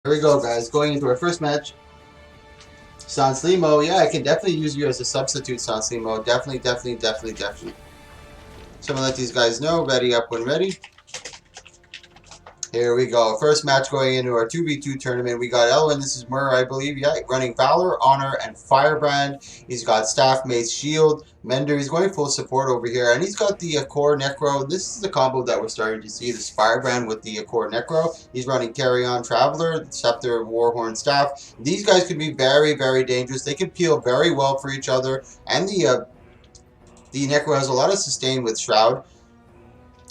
Here we go, guys. Going into our first match. Sanslimo, yeah, I can definitely use you as a substitute, Sanslimo. Definitely. So I'm gonna let these guys know. Ready up when ready. Here we go. First match going into our 2v2 tournament. We got Elwin. This is Murr, I believe. Yeah, running Valor, Honor, and Firebrand. He's got Staff, Mace, Shield, Mender. He's going full support over here. And he's got the Core Necro. This is the combo that we're starting to see. This Firebrand with the Core Necro. He's running Carry On Traveler, Scepter, Warhorn, Staff. These guys can be very dangerous. They can peel very well for each other. And the Necro has a lot of sustain with Shroud.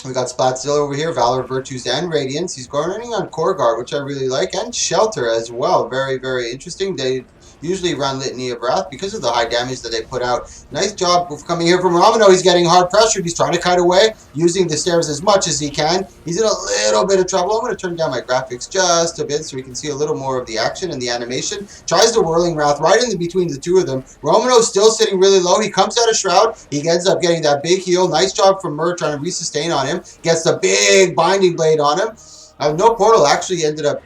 We got Spotzilla over here, Valor, Virtues, and Radiance. He's running on Core Guard, which I really like, and Shelter as well. Very interesting. They usually run Litany of Wrath because of the high damage that they put out. Nice job of coming here from Romano. He's getting hard pressured. He's trying to cut away, using the stairs as much as he can. He's in a little bit of trouble. I'm going to turn down my graphics just a bit so we can see a little more of the action and the animation. Tries the Whirling Wrath right in between the two of them. Romano's still sitting really low. He comes out of Shroud. He ends up getting that big heal. Nice job from Murr trying to resustain on him. Gets the big Binding Blade on him. No Portal actually ended up...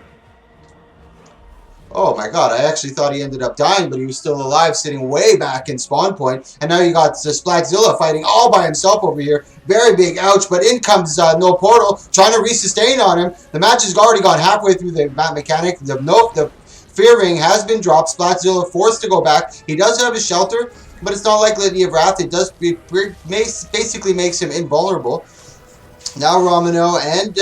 Oh my god, I actually thought he ended up dying, but he was still alive, sitting way back in spawn point. And now you got the Splatzilla fighting all by himself over here. Very big ouch, but in comes No Portal, trying to resustain on him. The match has already gone halfway through the mechanic. The Fear Ring has been dropped. Splatzilla forced to go back. He does have a Shelter, but it's not like Litany of Wrath. It does basically makes him invulnerable. Now Romano and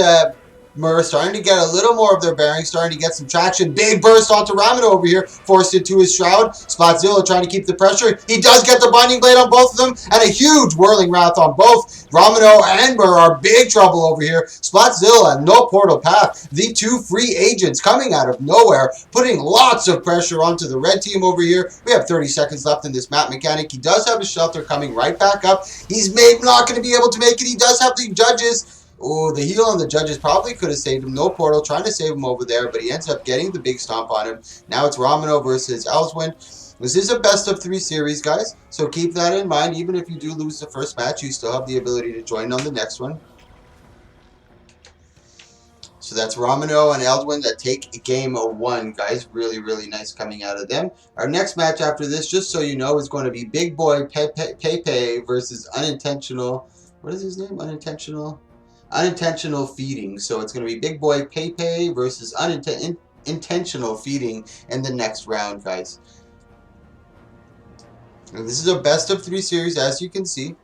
Murr starting to get a little more of their bearings, starting to get some traction. Big burst onto Romano over here, forced into his Shroud. Spotzilla trying to keep the pressure. He does get the Binding Blade on both of them, and a huge Whirling Wrath on both. Romano and Murr are big trouble over here. Spotzilla, No Portal Path. The two free agents coming out of nowhere, putting lots of pressure onto the red team over here. We have 30 seconds left in this map mechanic. He does have a Shelter coming right back up. He's not going to be able to make it. He does have the Judges. Oh, the heal on the Judges probably could have saved him. No Portal, trying to save him over there, but he ends up getting the big stomp on him. Now it's Romano versus Elswin. This is a best of 3 series, guys, so keep that in mind. Even if you do lose the first match, you still have the ability to join on the next one. So that's Romano and Eldwin that take game 1, guys. Really nice coming out of them. Our next match after this, just so you know, is going to be Big Boy Pepe versus Unintentional. What is his name? Unintentional feeding. So it's going to be Big Boy Pepe versus intentional feeding in the next round, guys. And this is a best of 3 series, as you can see.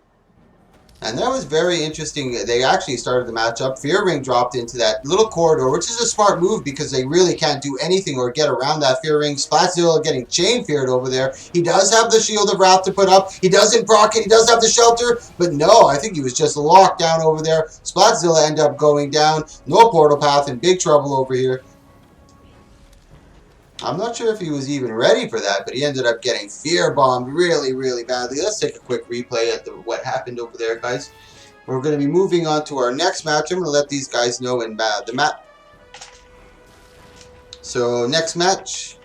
And that was very interesting. They actually started the matchup. Fear Ring dropped into that little corridor, which is a smart move because they really can't do anything or get around that Fear Ring. Splatzilla getting chain feared over there. He does have the Shield of Wrath to put up. He doesn't proc it. He does have the Shelter. But no, I think he was just locked down over there. Splatzilla ended up going down. No Portal Path, in big trouble over here. I'm not sure if he was even ready for that, but he ended up getting fear bombed really badly. Let's take a quick replay at what happened over there, guys. We're going to be moving on to our next match. I'm going to let these guys know in the map. So, next match.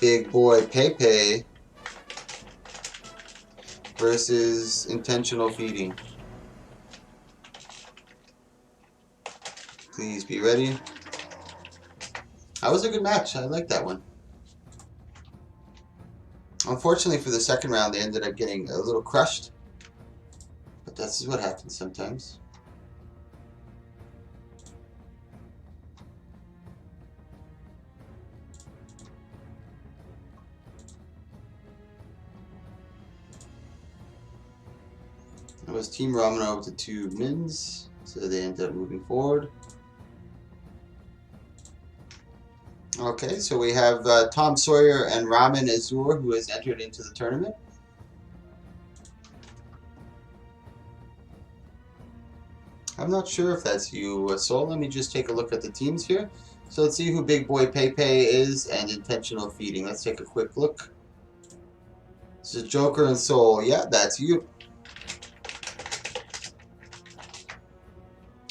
Big Boy Pepe versus Intentional Feeding. Please be ready. That was a good match. I like that one. Unfortunately for the second round, they ended up getting a little crushed. But that's what happens sometimes. It was Team Romano with the 2 mins, so they ended up moving forward. Okay, so we have Tom Sawyer and Ramen Azur, who has entered into the tournament. I'm not sure if that's you, Soul. Let me just take a look at the teams here. So let's see who Big Boy Pepe is and Intentional Feeding. Let's take a quick look. This is Joker and Soul. Yeah, that's you.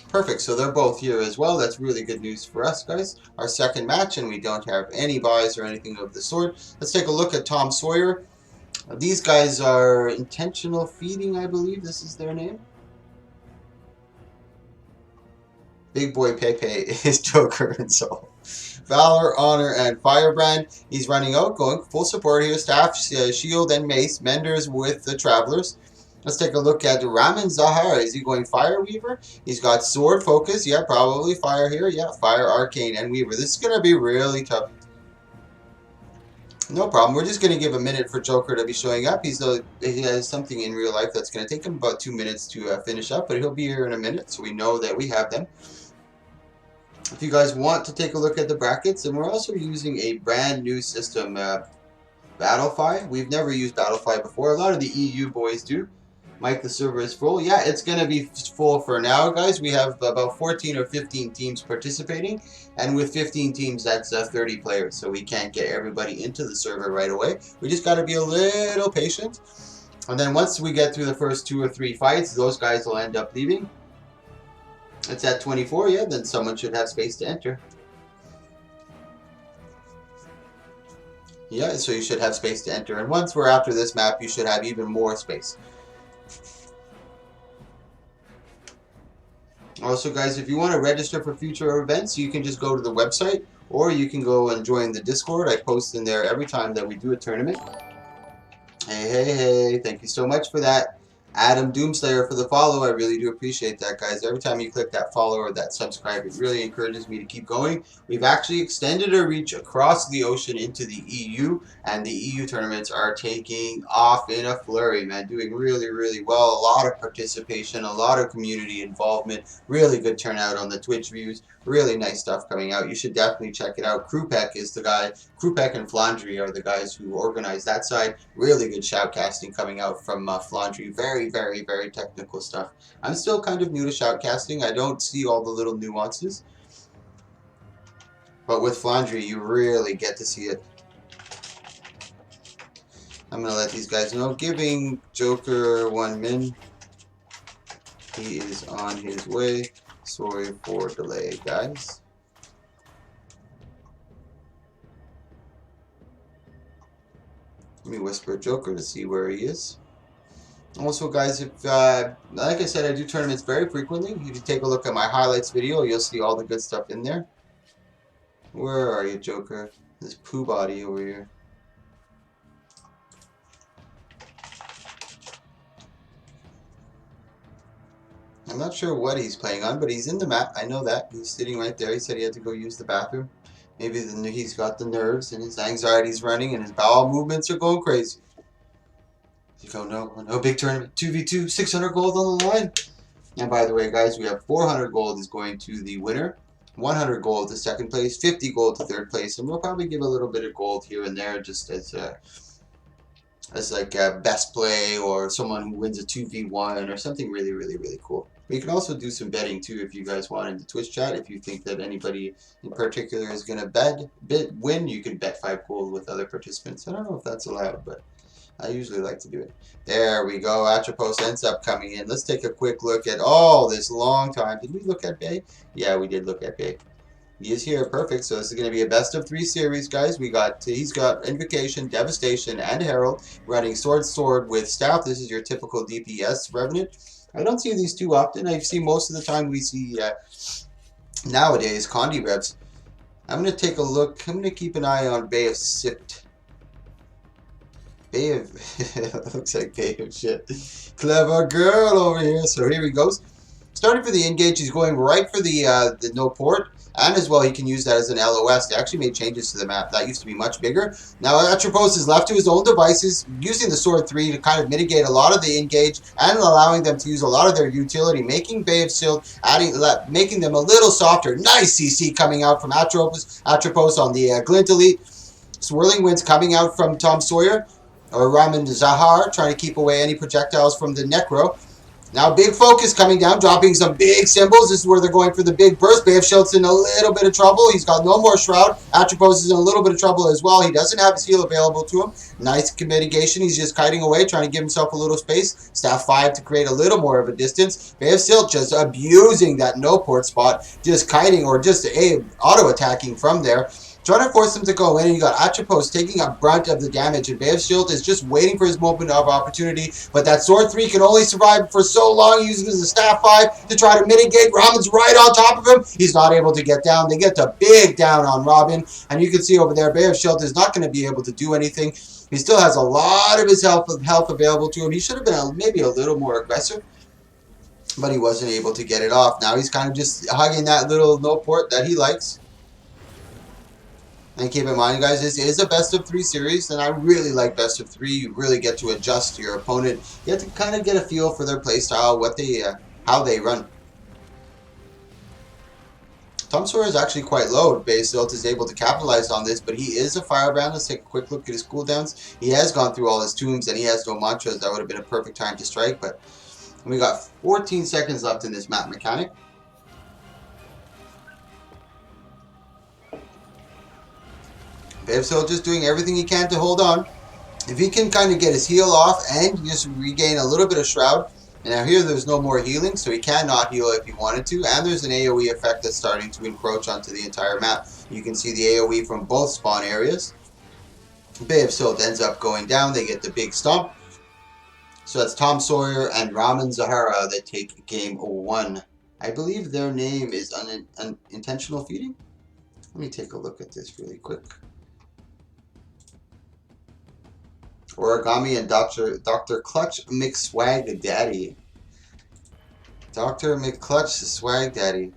Perfect, so they're both here as well. That's really good news for us, guys. Our second match, and we don't have any buys or anything of the sort. Let's take a look at Tom Sawyer. These guys are Intentional Feeding, I believe this is their name. Big boy Pepe is Joker and Soul. Valor, Honor, and Firebrand. He's running out, going full support here. Staff, Shield, and Mace. Menders with the Travelers. Let's take a look at Raman Zahar. Is he going Fire Weaver? He's got Sword Focus. Yeah, probably Fire here. Yeah, Fire, Arcane, and Weaver. This is going to be really tough. No problem. We're just going to give a minute for Joker to be showing up. He has something in real life that's going to take him about 2 minutes to finish up, but he'll be here in a minute, so we know that we have them. If you guys want to take a look at the brackets, and we're also using a brand new system, Battlefy. We've never used Battlefy before. A lot of the EU boys do. Mike, the server is full. Yeah, it's going to be full for now, guys. We have about 14 or 15 teams participating, and with 15 teams, that's 30 players, so we can't get everybody into the server right away. We just got to be a little patient, and then once we get through the first 2 or 3 fights, those guys will end up leaving. It's at 24, yeah, then someone should have space to enter. Yeah, so you should have space to enter. And once we're after this map, you should have even more space. Also, guys, if you want to register for future events, you can just go to the website, or you can go and join the Discord. I post in there every time that we do a tournament. Hey, thank you so much for that. Adam Doomslayer for the follow. I really do appreciate that, guys. Every time you click that follow or that subscribe, it really encourages me to keep going. We've actually extended our reach across the ocean into the EU, and the EU tournaments are taking off in a flurry, man. Doing really, really well. A lot of participation, a lot of community involvement, really good turnout on the Twitch views. Really nice stuff coming out. You should definitely check it out. Krupek is the guy. Krupek and Flandry are the guys who organize that side. Really good shoutcasting coming out from Flandry. Very, very, very technical stuff. I'm still kind of new to shoutcasting. I don't see all the little nuances. But with Flandry, you really get to see it. I'm going to let these guys know. Giving Joker 1 min. He is on his way. Sorry for delay, guys. Let me whisper Joker to see where he is. Also, guys, if like I said, I do tournaments very frequently. If you take a look at my highlights video, you'll see all the good stuff in there. Where are you, Joker? This poo body over here. I'm not sure what he's playing on, but he's in the map. I know that. He's sitting right there. He said he had to go use the bathroom. Maybe he's got the nerves and his anxiety's running and his bowel movements are going crazy. You go, no big tournament. 2v2, 600 gold on the line. And by the way, guys, we have 400 gold is going to the winner. 100 gold to second place. 50 gold to third place. And we'll probably give a little bit of gold here and there just as like a best play or someone who wins a 2v1 or something really, really, really cool. We can also do some betting too if you guys want in the Twitch chat. If you think that anybody in particular is going to win, you can bet 5 gold with other participants. I don't know if that's allowed, but I usually like to do it. There we go. Atropos ends up coming in. Let's take a quick look at this long time. Did we look at Bay? Yeah, we did look at Bay. He is here, perfect. So this is going to be a best of 3 series, guys. He's got Invocation, Devastation, and Herald running sword with Staff. This is your typical DPS Revenant. I don't see these too often. I see most of the time we see nowadays Condi Revs. I'm going to take a look. I'm going to keep an eye on Bay of Sipt. Bay of looks like Bay of shit. Clever girl over here. So here he goes. Starting for the engage, he's going right for the no port. And as well, he can use that as an LOS. They actually made changes to the map. That used to be much bigger. Now, Atropos is left to his own devices, using the Sword 3 to kind of mitigate a lot of the engage and allowing them to use a lot of their utility, making Bay of Silt, making them a little softer. Nice CC coming out from Atropos on the Glint Elite. Swirling Winds coming out from Tom Sawyer, or Raman Zahar, trying to keep away any projectiles from the Necro. Now, big focus coming down, dropping some big symbols. This is where they're going for the big burst. Bay of Shield's in a little bit of trouble. He's got no more Shroud. Atropos is in a little bit of trouble as well. He doesn't have his heal available to him. Nice mitigation. He's just kiting away, trying to give himself a little space. Staff 5 to create a little more of a distance. Bay of Silt just abusing that no port spot. Just kiting or just auto-attacking from there. trying to force him to go in, and you got Atropos taking a brunt of the damage, and Bay of Shield is just waiting for his moment of opportunity, but that Sword 3 can only survive for so long, using his Staff 5 to try to mitigate. Robin's right on top of him. He's not able to get down. They get the big down on Robin, and you can see over there, Bay of Shield is not going to be able to do anything. He still has a lot of his health available to him. He should have been maybe a little more aggressive, but he wasn't able to get it off. Now he's kind of just hugging that little no port that he likes. And keep in mind, guys, this is a best of 3 series, and I really like best of 3. You really get to adjust to your opponent. You have to kind of get a feel for their play style, what they, how they run. Tom Sawyer is actually quite low. Bay of Shield is able to capitalize on this, but he is a firebrand. Let's take a quick look at his cooldowns. He has gone through all his tombs, and he has no mantras. That would have been a perfect time to strike, but we got 14 seconds left in this map mechanic. Bay of Shield just doing everything he can to hold on. If he can kind of get his heal off and just regain a little bit of Shroud. And now here there's no more healing, so he cannot heal if he wanted to. And there's an AoE effect that's starting to encroach onto the entire map. You can see the AoE from both spawn areas. Bay of Shield ends up going down. They get the big stomp. So that's Tom Sawyer and Raman Zahara that take game 1. I believe their name is Unintentional Feeding. Let me take a look at this really quick. Origami and Dr. Clutch McSwag Daddy. Dr. McClutch Swag Daddy.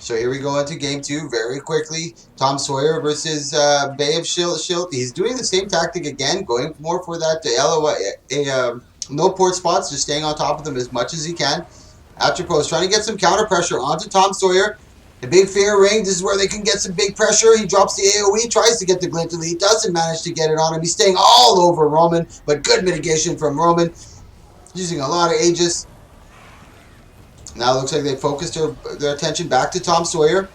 So here we go into game 2 very quickly. Tom Sawyer versus Bay of Shield. He's doing the same tactic again, going more for that no port spots, just staying on top of them as much as he can. Atropos trying to get some counter pressure onto Tom Sawyer. The big fear ring, this is where they can get some big pressure. He drops the AoE, tries to get the glint elite, doesn't manage to get it on him. He's staying all over Roman, but good mitigation from Roman. Using a lot of Aegis. Now it looks like they focused their attention back to Tom Sawyer.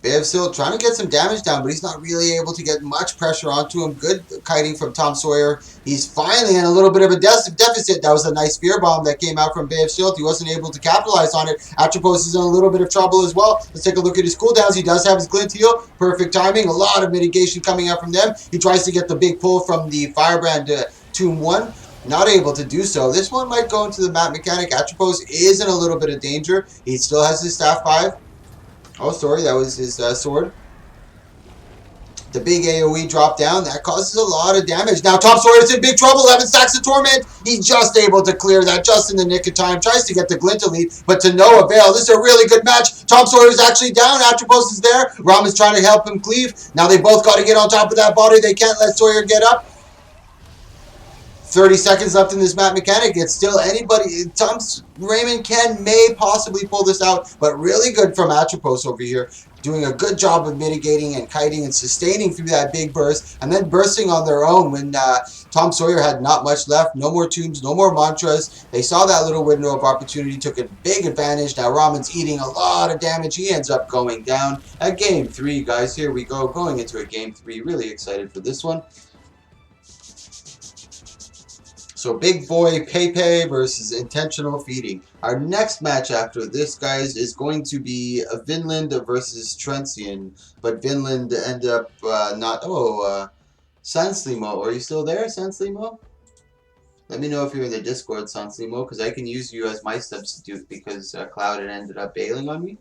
Bay of Shield trying to get some damage down, but he's not really able to get much pressure onto him. Good kiting from Tom Sawyer. He's finally in a little bit of a deficit. That was a nice fear bomb that came out from Bay of Shield. He wasn't able to capitalize on it. Atropos is in a little bit of trouble as well. Let's take a look at his cooldowns. He does have his glint heal. Perfect timing. A lot of mitigation coming out from them. He tries to get the big pull from the Firebrand Tomb 1. Not able to do so. This one might go into the map mechanic. Atropos is in a little bit of danger. He still has his Staff 5. Oh, sorry, that was his sword. The big AoE drop down. That causes a lot of damage. Now, Tom Sawyer's in big trouble. 11 stacks of Torment. He's just able to clear that just in the nick of time. Tries to get the glint elite, but to no avail. This is a really good match. Tom Sawyer's actually down. Atropos is there. Raman's trying to help him cleave. Now they both got to get on top of that body. They can't let Sawyer get up. 30 seconds left in this map mechanic. It's still anybody. Raymond may possibly pull this out, but really good from Atropos over here. Doing a good job of mitigating and kiting and sustaining through that big burst, and then bursting on their own when Tom Sawyer had not much left. No more tombs, no more mantras. They saw that little window of opportunity, took a big advantage. Now Raman's eating a lot of damage. He ends up going down at game 3, guys. Here we go, going into a game 3. Really excited for this one. So Big Boy Pepe versus Intentional Feeding. Our next match after this, guys, is going to be Vinland versus Trencian. But Vinland ended up not... Oh, Sanslimo. Are you still there, Sanslimo? Let me know if you're in the Discord, Sanslimo, because I can use you as my substitute because Cloud had ended up bailing on me.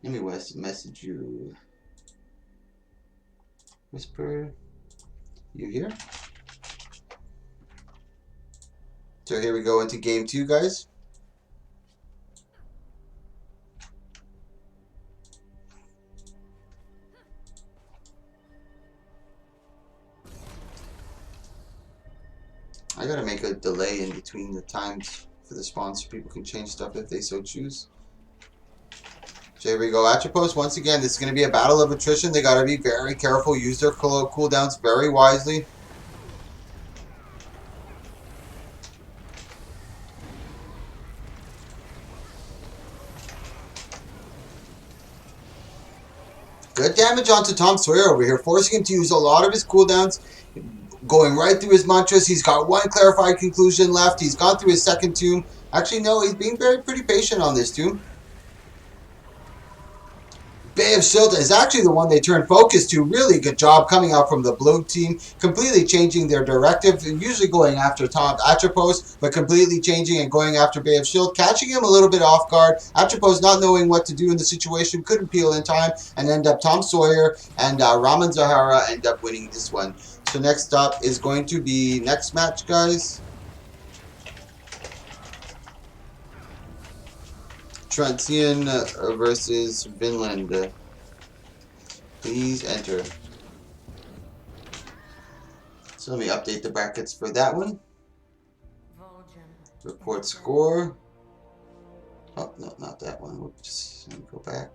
Let me message you. Whisper. You here? So here we go into game 2, guys. I gotta make a delay in between the times for the sponsor. People can change stuff if they so choose. So here we go. Atropos, once again, this is going to be a battle of attrition. They gotta be very careful. Use their cooldowns very wisely. Good damage onto Tom Sawyer over here, forcing him to use a lot of his cooldowns. going right through his mantras. He's got one clarified conclusion left. He's gone through his second tune. Actually, no, he's being pretty patient on this tune. Bay of Shield is actually the one they turned focus to. Really good job coming out from the blue team, completely changing their directive. Usually going after Tom Atropos, but completely changing and going after Bay of Shield, catching him a little bit off guard. Atropos not knowing what to do in the situation, couldn't peel in time, and end up Tom Sawyer and Raman Zahara end up winning this one. So next up is going to be next match, guys. Transian versus Vinland. Please enter. So let me update the brackets for that one. Report score. Oh, no, not that one. Whoops. Let me go back.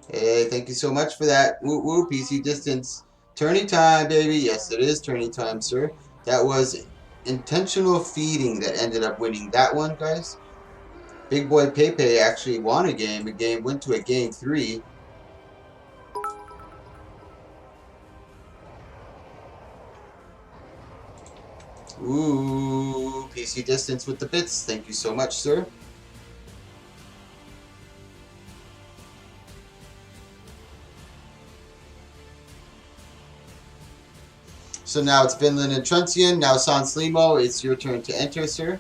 Hey, thank you so much for that. Woo woo, PC distance. Tourney time, baby. Yes, it is tourney time, sir. That was intentional feeding that ended up winning that one, guys. Big Boy Pepe actually won a game. The game went to a game 3. Ooh, PC distance with the bits. Thank you so much, sir. So now it's Vinland and Truntian. Now San Slimo, it's your turn to enter, sir.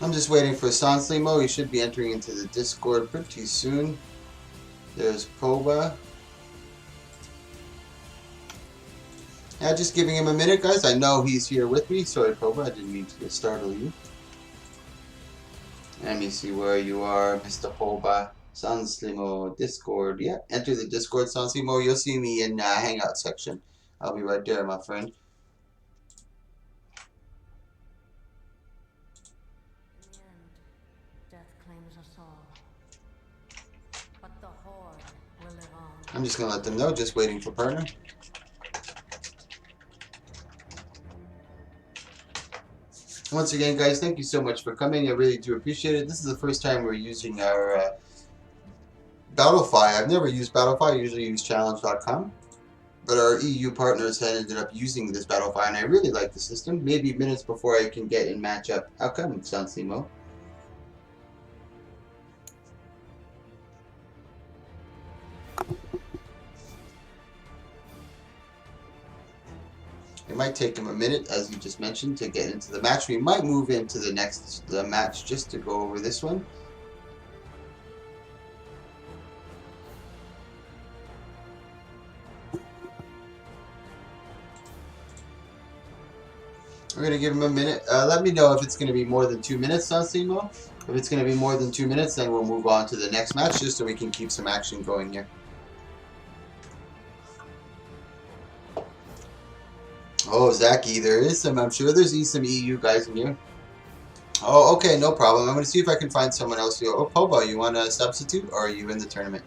I'm just waiting for San Slimo. He should be entering into the Discord pretty soon. There's Poba. Yeah, just giving him a minute, guys. I know he's here with me. Sorry, Poba. I didn't mean to startle you. Let me see where you are, Mr. Poba. San Slimo, Discord. Yeah, enter the Discord, San Slimo. You'll see me in Hangout section. I'll be right there, my friend. I'm just going to let them know, just waiting for partner. Once again, guys, thank you so much for coming. I really do appreciate it. This is the first time we're using our Battlefy. I've never used Battlefy. I usually use challenge.com. But our EU partners had ended up using this Battlefy, and I really like the system. Maybe minutes before I can get in matchup. How come, San Slimo? It might take him a minute, as you just mentioned, to get into the match. We might move into the next match just to go over this one. We're going to give him a minute. Let me know if it's going to be more than 2 minutes, San Slimo. If it's going to be more than 2 minutes, then we'll move on to the next match, just so we can keep some action going here. Oh, Zaki, there is some. I'm sure there's some EU guys in here. Oh, okay, no problem. I'm going to see if I can find someone else here. Oh, Poba, you want to substitute, or are you in the tournament?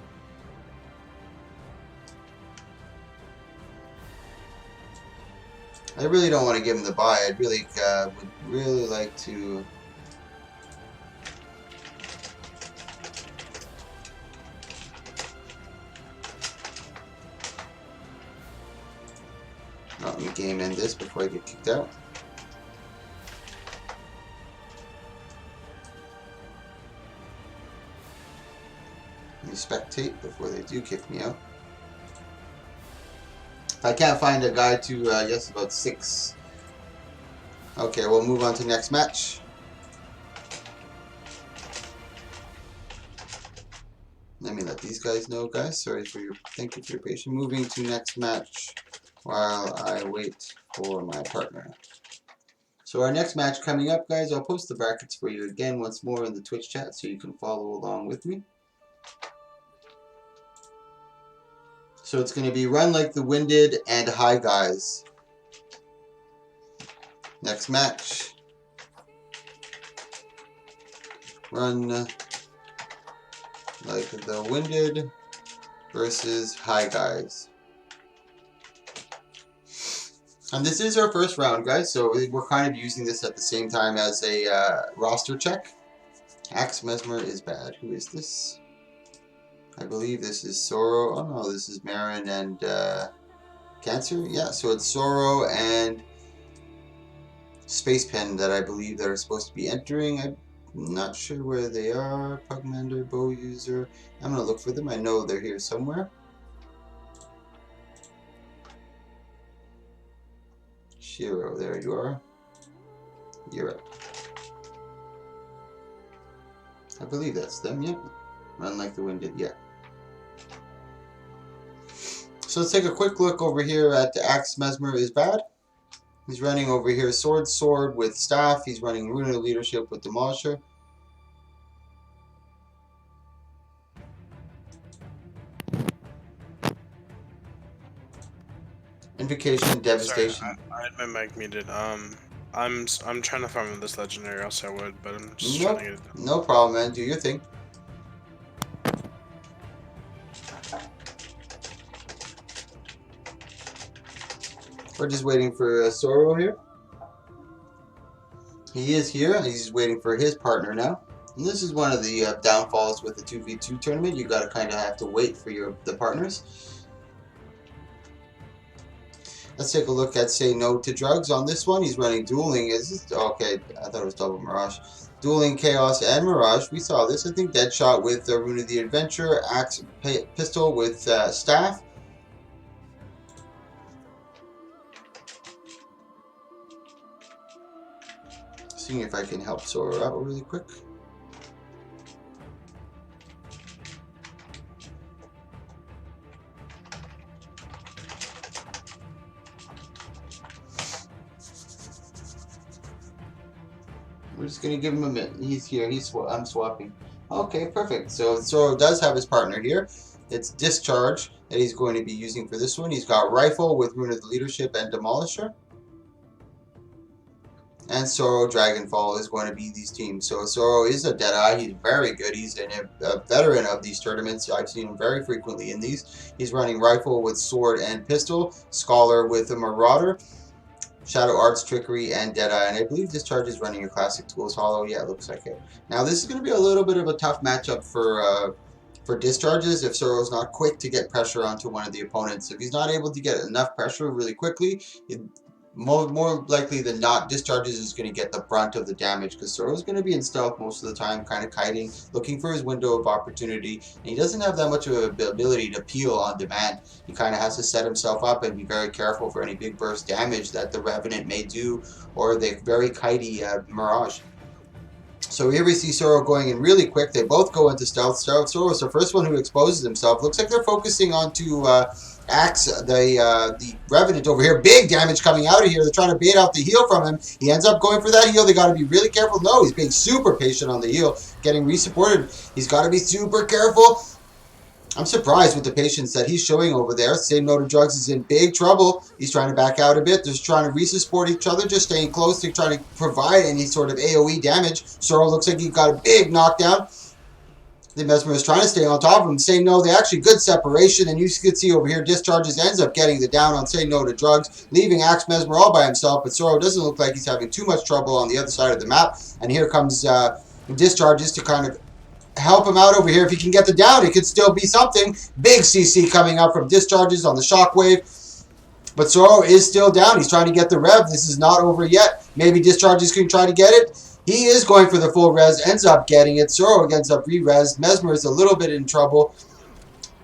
I really don't want to give him the bye. I really would really like to. Let me game end this before I get kicked out. Let me spectate before they do kick me out. I can't find a guy to, yes, about 6. Okay, we'll move on to next match. Let me let these guys know, guys. Sorry for your, thank you for your patience. Moving to next match while I wait for my partner. So our next match coming up, guys, I'll post the brackets for you again once more in the Twitch chat so you can follow along with me. So it's going to be Run Like the Winded and Hi Guys. Next match. Run Like the Winded versus Hi Guys. And this is our first round, guys, so we're kind of using this at the same time as a roster check. Axe Mesmer is bad. Who is this? I believe this is Sorrow. Oh no, this is Marin and Cancer. Yeah, so it's Sorrow and Space Pen that I believe that are supposed to be entering. I'm not sure where they are. Pugmander, Bow User. I'm going to look for them. I know they're here somewhere. Shiro, there you are. You're up. I believe that's them, yep. Run like the wind did, yeah. So let's take a quick look over here at the Axe Mesmer is bad. He's running over here sword with staff. He's running Rune of Leadership with Demolisher. Invocation, Devastation. Sorry, I had my mic muted. I'm trying to farm this legendary, else I would, but I'm just trying to get it done. No problem, man. Do your thing. We're just waiting for Sorrow here. He is here. He's waiting for his partner now. And this is one of the downfalls with the 2v2 tournament. You got to kind of have to wait for the partners. Let's take a look at Say No to Drugs on this one. He's running Dueling. Is this okay? I thought it was Double Mirage. Dueling Chaos and Mirage. We saw this. I think Deadshot with Rune of the Adventure. Axe Pistol with Staff. Seeing if I can help Sora out really quick. We're just gonna give him a minute. He's here. I'm swapping. Okay, perfect. So Sora does have his partner here. It's Discharge that he's going to be using for this one. He's got Rifle with Rune of the Leadership and Demolisher. And Sorrow Dragonfall is going to be these teams. So Sorrow is a Deadeye. He's very good. He's a veteran of these tournaments. I've seen him very frequently in these. He's running Rifle with Sword and Pistol, Scholar with a Marauder, Shadow Arts, Trickery, and Deadeye. And I believe Discharge is running your Classic Tools Hollow. Yeah, it looks like it. Now this is going to be a little bit of a tough matchup for Discharges if Sorrow's not quick to get pressure onto one of the opponents. If he's not able to get enough pressure really quickly, more likely than not, Discharges is going to get the brunt of the damage because Sorrow's going to be in stealth most of the time, kind of kiting, looking for his window of opportunity, and he doesn't have that much of an ability to peel on demand. He kind of has to set himself up and be very careful for any big burst damage that the Revenant may do, or the very kitey Mirage. So here we see Sorrow going in really quick. They both go into stealth. Sorrow's the first one who exposes himself. Looks like they're focusing onto Axe, the Revenant over here. Big damage coming out of here. They're trying to bait out the heal from him. He ends up going for that heal. They got to be really careful. No, he's being super patient on the heal, getting resupported. He's got to be super careful. I'm surprised with the patience that he's showing over there. Say No to Drugs is in big trouble. He's trying to back out a bit. They're trying to resupport each other, just staying close to trying to provide any sort of AoE damage. Sorrow looks like he got a big knockdown. The Mesmer is trying to stay on top of him. Say No, they actually good separation, and you can see over here, Discharges ends up getting the down on Say No to Drugs, leaving Axe Mesmer all by himself, but Sorrow doesn't look like he's having too much trouble on the other side of the map, and here comes Discharges to kind of help him out over here. If he can get the down, it could still be something. Big CC coming up from Discharges on the Shockwave. But Sorrow is still down. He's trying to get the rev. This is not over yet. Maybe Discharges can try to get it. He is going for the full res. Ends up getting it. Sorrow ends up re-res. Mesmer is a little bit in trouble.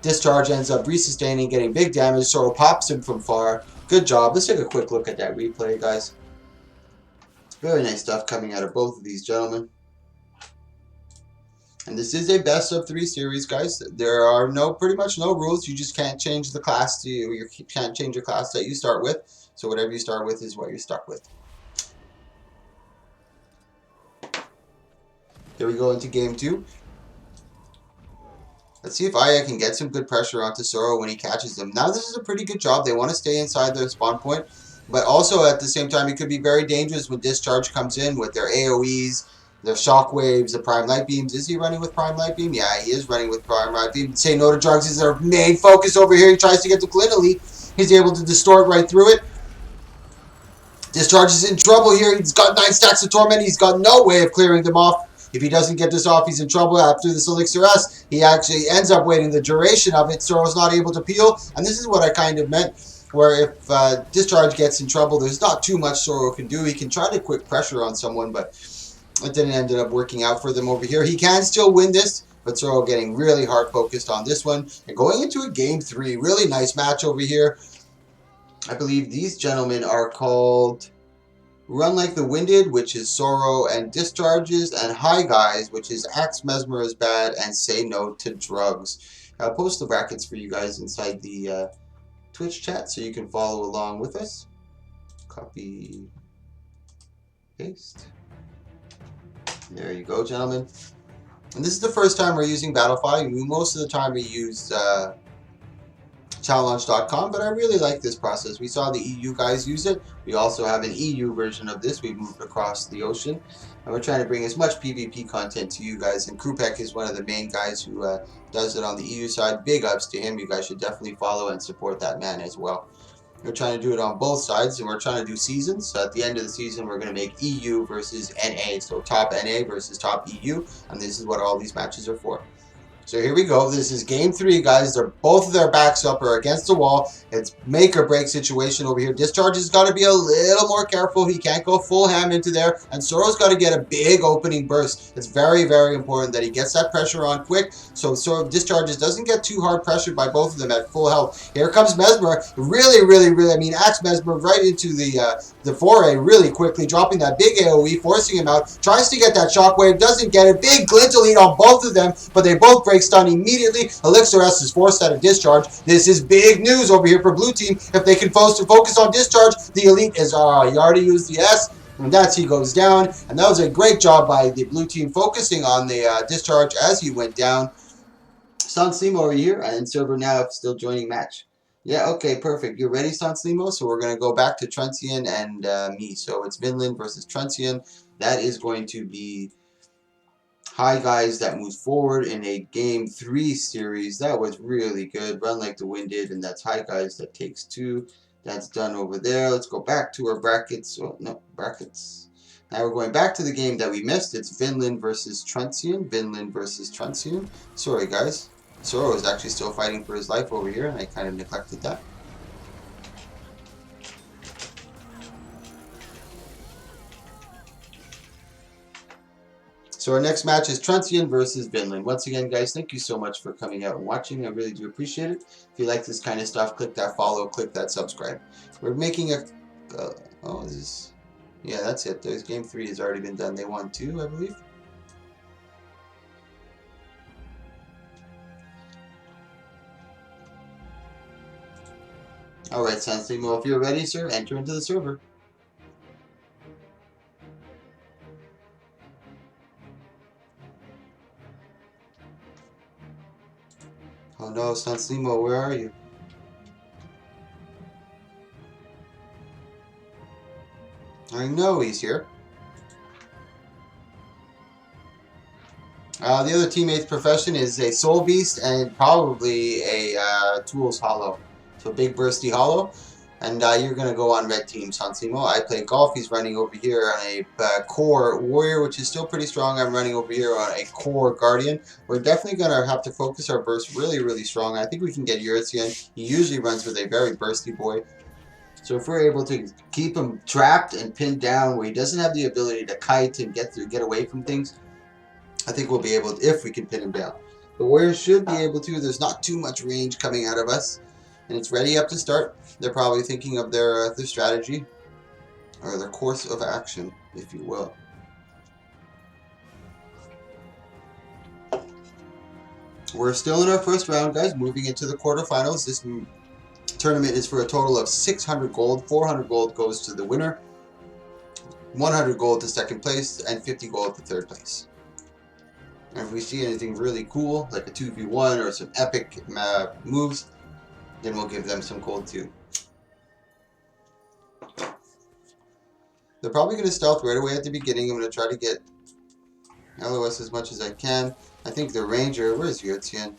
Discharge ends up resustaining, getting big damage. Sorrow pops him from far. Good job. Let's take a quick look at that replay, guys. Very nice stuff coming out of both of these gentlemen. And this is a best of 3 series, guys. There are pretty much no rules. You just can't change the class you can't change your class that you start with. So whatever you start with is what you're stuck with. Here we go into game 2. Let's see if Aya can get some good pressure onto Sorrow when he catches them. Now this is a pretty good job. They want to stay inside their spawn point, but also at the same time it could be very dangerous when Discharge comes in with their AoEs. The Shockwaves, the Prime Light Beams. Is he running with Prime Light Beam? Yeah, he is running with Prime Light Beam. Say No to Drugs is their main focus over here. He tries to get to Glenelite. He's able to distort right through it. Discharge is in trouble here. He's got 9 stacks of Torment. He's got no way of clearing them off. If he doesn't get this off, he's in trouble. After this Elixir S, he actually ends up waiting the duration of it. Soro's not able to peel. And this is what I kind of meant, where if Discharge gets in trouble, there's not too much Soro can do. He can try to quick pressure on someone, but it didn't end up working out for them over here. He can still win this, but Soro getting really hard focused on this one. And going into a game 3, really nice match over here. I believe these gentlemen are called Run Like the Winded, which is Soro and Discharges, and Hi Guys, which is Axe Mesmer is Bad and Say No to Drugs. I'll post the brackets for you guys inside the Twitch chat so you can follow along with us. Copy, paste. There you go, gentlemen. And this is the first time we're using Battlefy. Most of the time we used challenge.com, but I really like this process. We saw the EU guys use it. We also have an EU version of this. We've moved across the ocean, and we're trying to bring as much PvP content to you guys. And Krupek is one of the main guys who does it on the EU side. Big ups to him. You guys should definitely follow and support that man as well. We're trying to do it on both sides, and we're trying to do seasons. So at the end of the season, we're going to make EU versus NA. So top NA versus top EU, and this is what all these matches are for. So here we go. This is game 3, guys. They're both of their backs up or against the wall. It's make or break situation over here. Discharge has got to be a little more careful. He can't go full ham into there. And Soro's got to get a big opening burst. It's very, very important that he gets that pressure on quick. So Discharges doesn't get too hard pressured by both of them at full health. Here comes Mesmer. Really, really, really, I mean, Axe Mesmer right into the foray really quickly, dropping that big AoE, forcing him out. Tries to get that shockwave, doesn't get it. Big glint elite on both of them, but they both break stun immediately. Elixir S is forced out of Discharge. This is big news over here for blue team. If they can focus on Discharge, the elite is, he already used the S, and that's he goes down. And that was a great job by the blue team focusing on the Discharge as he went down. Sanslimo over here, and server now still joining match. Yeah, okay, perfect. You're ready, Sanslimo? So we're going to go back to Truntian and me. So it's Vinland versus Truntian. That is going to be Hi Guys that moves forward in a game 3 series. That was really good. Run Like the Wind did, and that's Hi Guys that takes 2. That's done over there. Let's go back to our brackets. Oh, no, brackets. Now we're going back to the game that we missed. It's Vinland versus Truntian. Vinland versus Truntian. Sorry, guys. Soro is actually still fighting for his life over here, and I kind of neglected that. So our next match is Truntian versus Vinland. Once again, guys, thank you so much for coming out and watching. I really do appreciate it. If you like this kind of stuff, click that follow, click that subscribe. We're making a... yeah, that's it. There's game 3 has already been done. They won 2, I believe. Alright, Sanslimo, if you're ready, sir, enter into the server. Oh no, Sanslimo, where are you? I know he's here. The other teammate's profession is a Soul Beast and probably a Tools Hollow. So big bursty hollow, and you're going to go on red team, Sanslimo. I play golf. He's running over here on a core warrior, which is still pretty strong. I'm running over here on a core guardian. We're definitely going to have to focus our burst really, really strong. I think we can get Yurtzian. He usually runs with a very bursty boy. So if we're able to keep him trapped and pinned down where he doesn't have the ability to kite and get away from things, I think we'll be able to, if we can pin him down. The warrior should be able to. There's not too much range coming out of us. And it's ready up to start. They're probably thinking of their strategy, or their course of action, if you will. We're still in our first round, guys, moving into the quarterfinals. This tournament is for a total of 600 gold. 400 gold goes to the winner, 100 gold to second place, and 50 gold to third place. And if we see anything really cool, like a 2v1 or some epic moves, then we'll give them some gold too. They're probably going to stealth right away at the beginning. I'm going to try to get LOS as much as I can. I think the ranger, where's Yurtzian?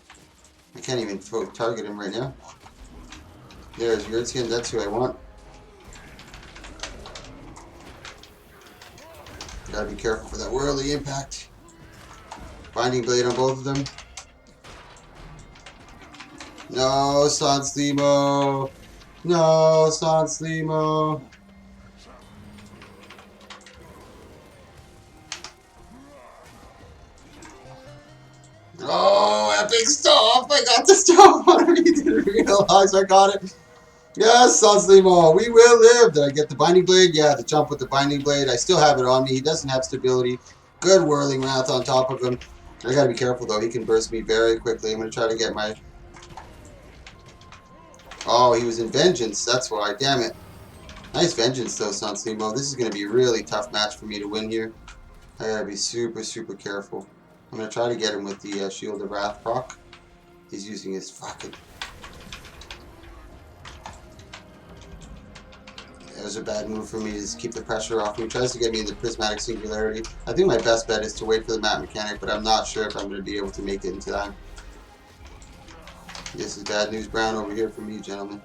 I can't even target him right now. There's Yurtzian, that's who I want. Gotta be careful for that whirly impact. Binding blade on both of them. No, Sans Limo. No, Sans Limo. Oh, epic stop! I got the stop on him. He didn't realize I got it. Yes, Sans Limo. We will live. Did I get the binding blade? Yeah, the jump with the binding blade. I still have it on me. He doesn't have stability. Good whirling wrath on top of him. I gotta be careful though. He can burst me very quickly. I'm gonna try to get my... Oh, he was in Vengeance. That's why. Damn it. Nice Vengeance though, Sans Limo. This is gonna be a really tough match for me to win here. I gotta be super, super careful. I'm gonna try to get him with the Shield of Wrath proc. He's using his fucking... It was a bad move for me to just keep the pressure off me. He tries to get me into Prismatic Singularity. I think my best bet is to wait for the map mechanic, but I'm not sure if I'm going to be able to make it into that. This is bad news brown over here for me, gentlemen.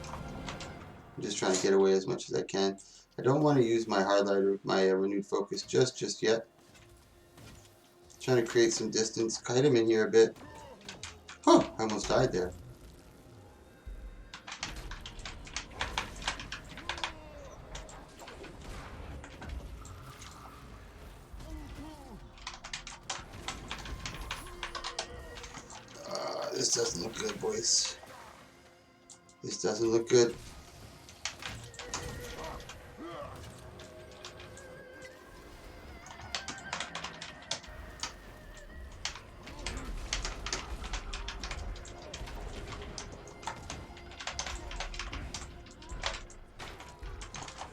I'm just trying to get away as much as I can. I don't want to use my highlighter with my renewed focus just yet. Trying to create some distance. Kite him in here a bit. Oh, I almost died there. This doesn't look good, boys. This doesn't look good.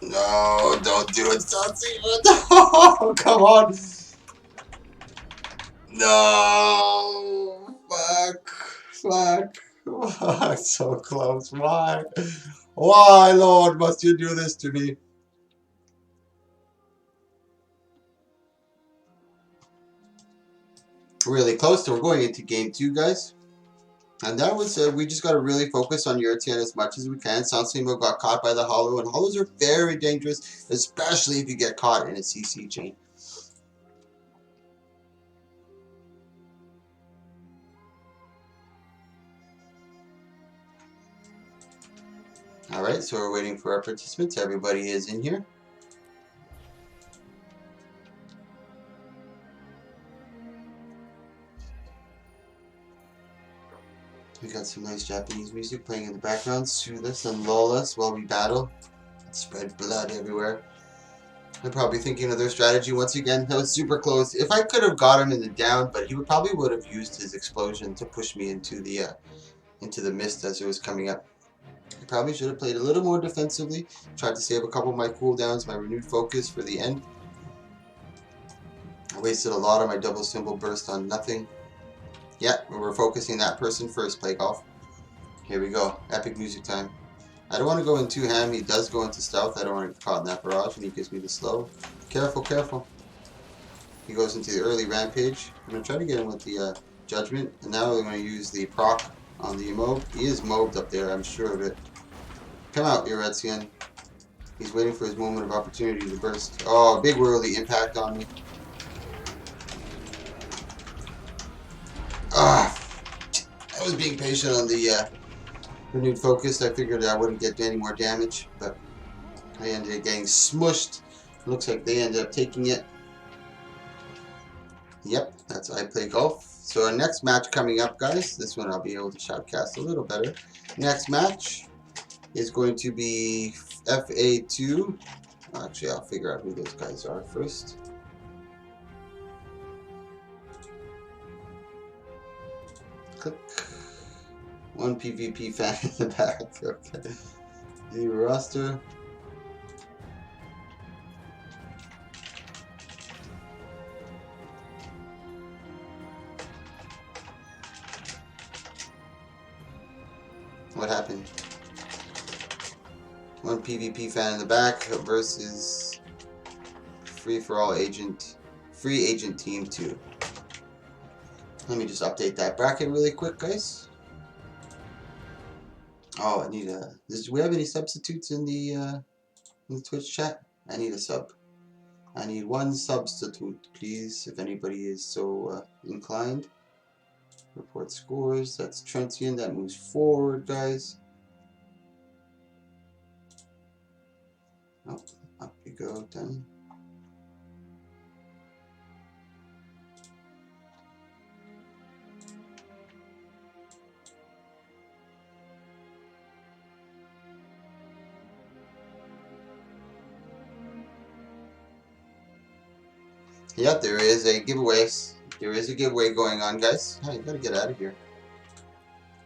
No, don't do it, Satsuma. No, come on. No, fuck. Oh, so close. Why? Why, Lord, must you do this to me? Really close, so we're going into game 2, guys. And that was we just got to really focus on Yurtian as much as we can. Sansimo got caught by the Hollow, and Hollows are very dangerous, especially if you get caught in a CC chain. Alright, so we're waiting for our participants. Everybody is in here. We got some nice Japanese music playing in the background, soothe us and lull us while we battle. Spread blood everywhere. I'm probably thinking of their strategy once again. That was super close. If I could have got him in the down, but he probably would have used his explosion to push me into the mist as it was coming up. I probably should have played a little more defensively. Tried to save a couple of my cooldowns, my renewed focus for the end. I wasted a lot of my double symbol burst on nothing. Yeah, we're focusing that person first, play golf. Here we go. Epic music time. I don't want to go in too ham. He does go into stealth. I don't want to get caught in that barrage, and he gives me the slow. Careful, careful. He goes into the early rampage. I'm going to try to get him with the judgment, and now I'm going to use the proc on the mob. He is mobbed up there, I'm sure of it. Come out, Eretzian. He's waiting for his moment of opportunity to burst. Oh, big whirly impact on me. Ah, I was being patient on the renewed focus. I figured I wouldn't get any more damage, but I ended up getting smushed. Looks like they ended up taking it. Yep, that's I Play Golf. So our next match coming up, guys. This one I'll be able to shoutcast a little better. Next match is going to be FA2. Actually, I'll figure out who those guys are first. Click. One PvP fan in the back. Okay. The roster. What happened? One PvP fan in the back versus free agent team 2. Let me just update that bracket really quick, guys. Oh, I need do we have any substitutes in the Twitch chat? I need a sub. I need one substitute, please, if anybody is so inclined. Report scores. That's Trentian. That moves forward, guys. Oh, up you go, then. Yep, there is a giveaway. There is a giveaway going on, guys. Oh, you gotta get out of here.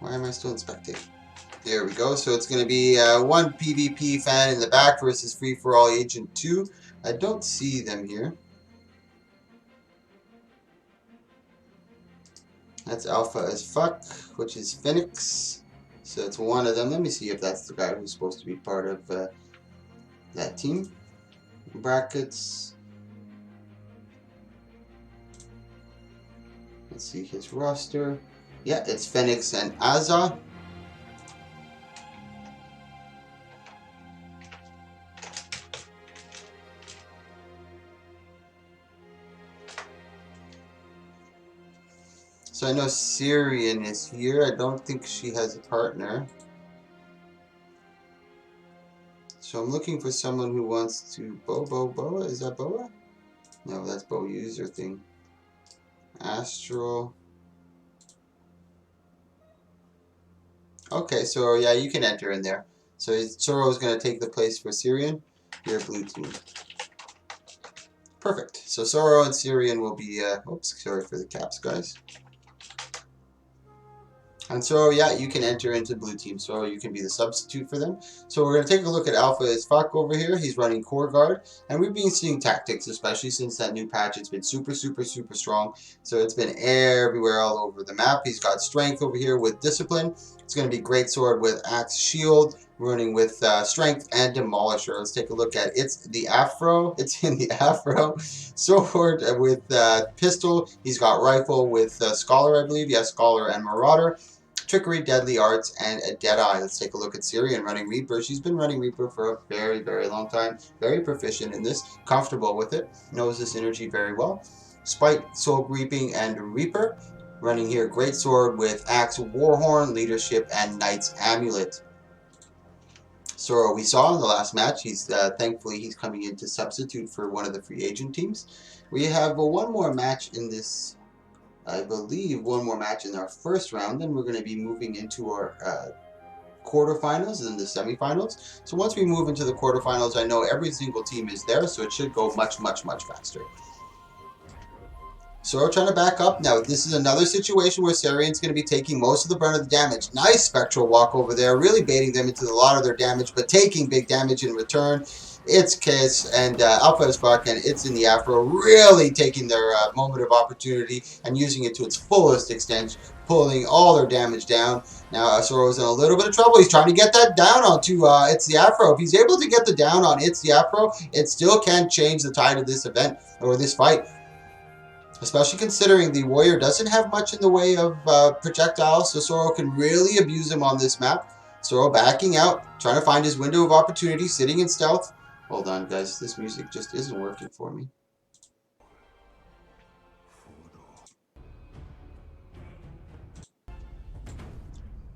Why am I still in spectate? There we go. So it's going to be one PvP fan in the back versus Free for All Agent 2. I don't see them here. That's Alpha as Fuck, which is Phoenix. So it's one of them. Let me see if that's the guy who's supposed to be part of that team. Brackets. Let's see his roster. Yeah, it's Phoenix and Azza. So I know Syrian is here. I don't think she has a partner. So I'm looking for someone who wants to... Boa? Is that Boa? No, that's Bo user thing. Astral. Okay, so yeah, you can enter in there. So Zoro is going to take the place for Syrian. Your blue team. Perfect. So Zoro and Syrian will be... oops, sorry for the caps, guys. And so, yeah, you can enter into blue team, so you can be the substitute for them. So we're going to take a look at Alpha as Fuck over here. He's running Core Guard, and we've been seeing tactics, especially since that new patch. It's been super strong. So it's been everywhere all over the map. He's got Strength over here with Discipline. It's going to be Great Sword with Axe Shield, running with Strength and Demolisher. Let's take a look at It's the Afro. It's in the Afro. Sword with Pistol. He's got Rifle with Scholar, I believe. Yes, Scholar and Marauder. Trickery, Deadly Arts, and a Deadeye. Let's take a look at Syrian running Reaper. She's been running Reaper for a very long time. Very proficient in this. Comfortable with it. Knows this energy very well. Spite, Soul Reaping, and Reaper. Running here Great Sword with Axe, Warhorn, Leadership, and Knight's Amulet. Zoro we saw in the last match. He's thankfully he's coming in to substitute for one of the free agent teams. We have one more match in this... I believe one more match in our first round, then we're going to be moving into our quarterfinals and the semifinals. So once we move into the quarterfinals, I know every single team is there, so it should go much faster. So trying to back up. Now, this is another situation where Syrian's going to be taking most of the brunt of the damage. Nice Spectral Walk over there, really baiting them into a lot of their damage, but taking big damage in return. It's Kiss and Alpha as Fuck, and It's in the Afro, really taking their moment of opportunity and using it to its fullest extent, pulling all their damage down. Now, Zoro's in a little bit of trouble. He's trying to get that down onto It's the Afro. If he's able to get the down on It's the Afro, it still can change the tide of this event, or this fight. Especially considering the warrior doesn't have much in the way of projectiles, so Zoro can really abuse him on this map. Zoro backing out, trying to find his window of opportunity, sitting in stealth. Hold on, guys. This music just isn't working for me.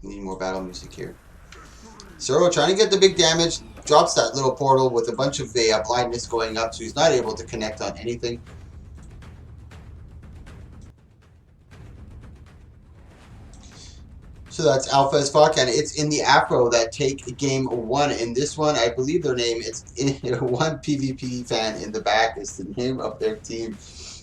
Need more battle music here. Zoro trying to get the big damage. Drops that little portal with a bunch of blindness going up, so he's not able to connect on anything. So that's Alpha as Fuck, and It's in the Afro that take game one. In this one, I believe their name, it's one PvP fan in the back is the name of their team.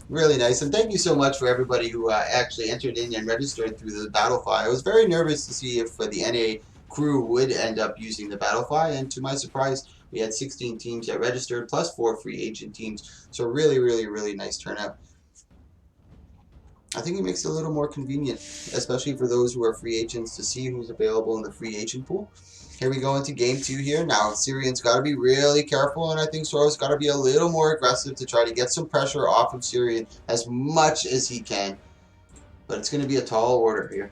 Really nice, and thank you so much for everybody who actually entered in and registered through the Battlefy. I was very nervous to see if the NA crew would end up using the Battlefy, and to my surprise, we had 16 teams that registered, plus 4 free agent teams. So really nice turnout. I think it makes it a little more convenient, especially for those who are free agents, to see who's available in the free agent pool. Here we go into game 2 here. Now, Syrian's got to be really careful, and I think Zoro's got to be a little more aggressive to try to get some pressure off of Syrian as much as he can. But it's going to be a tall order here.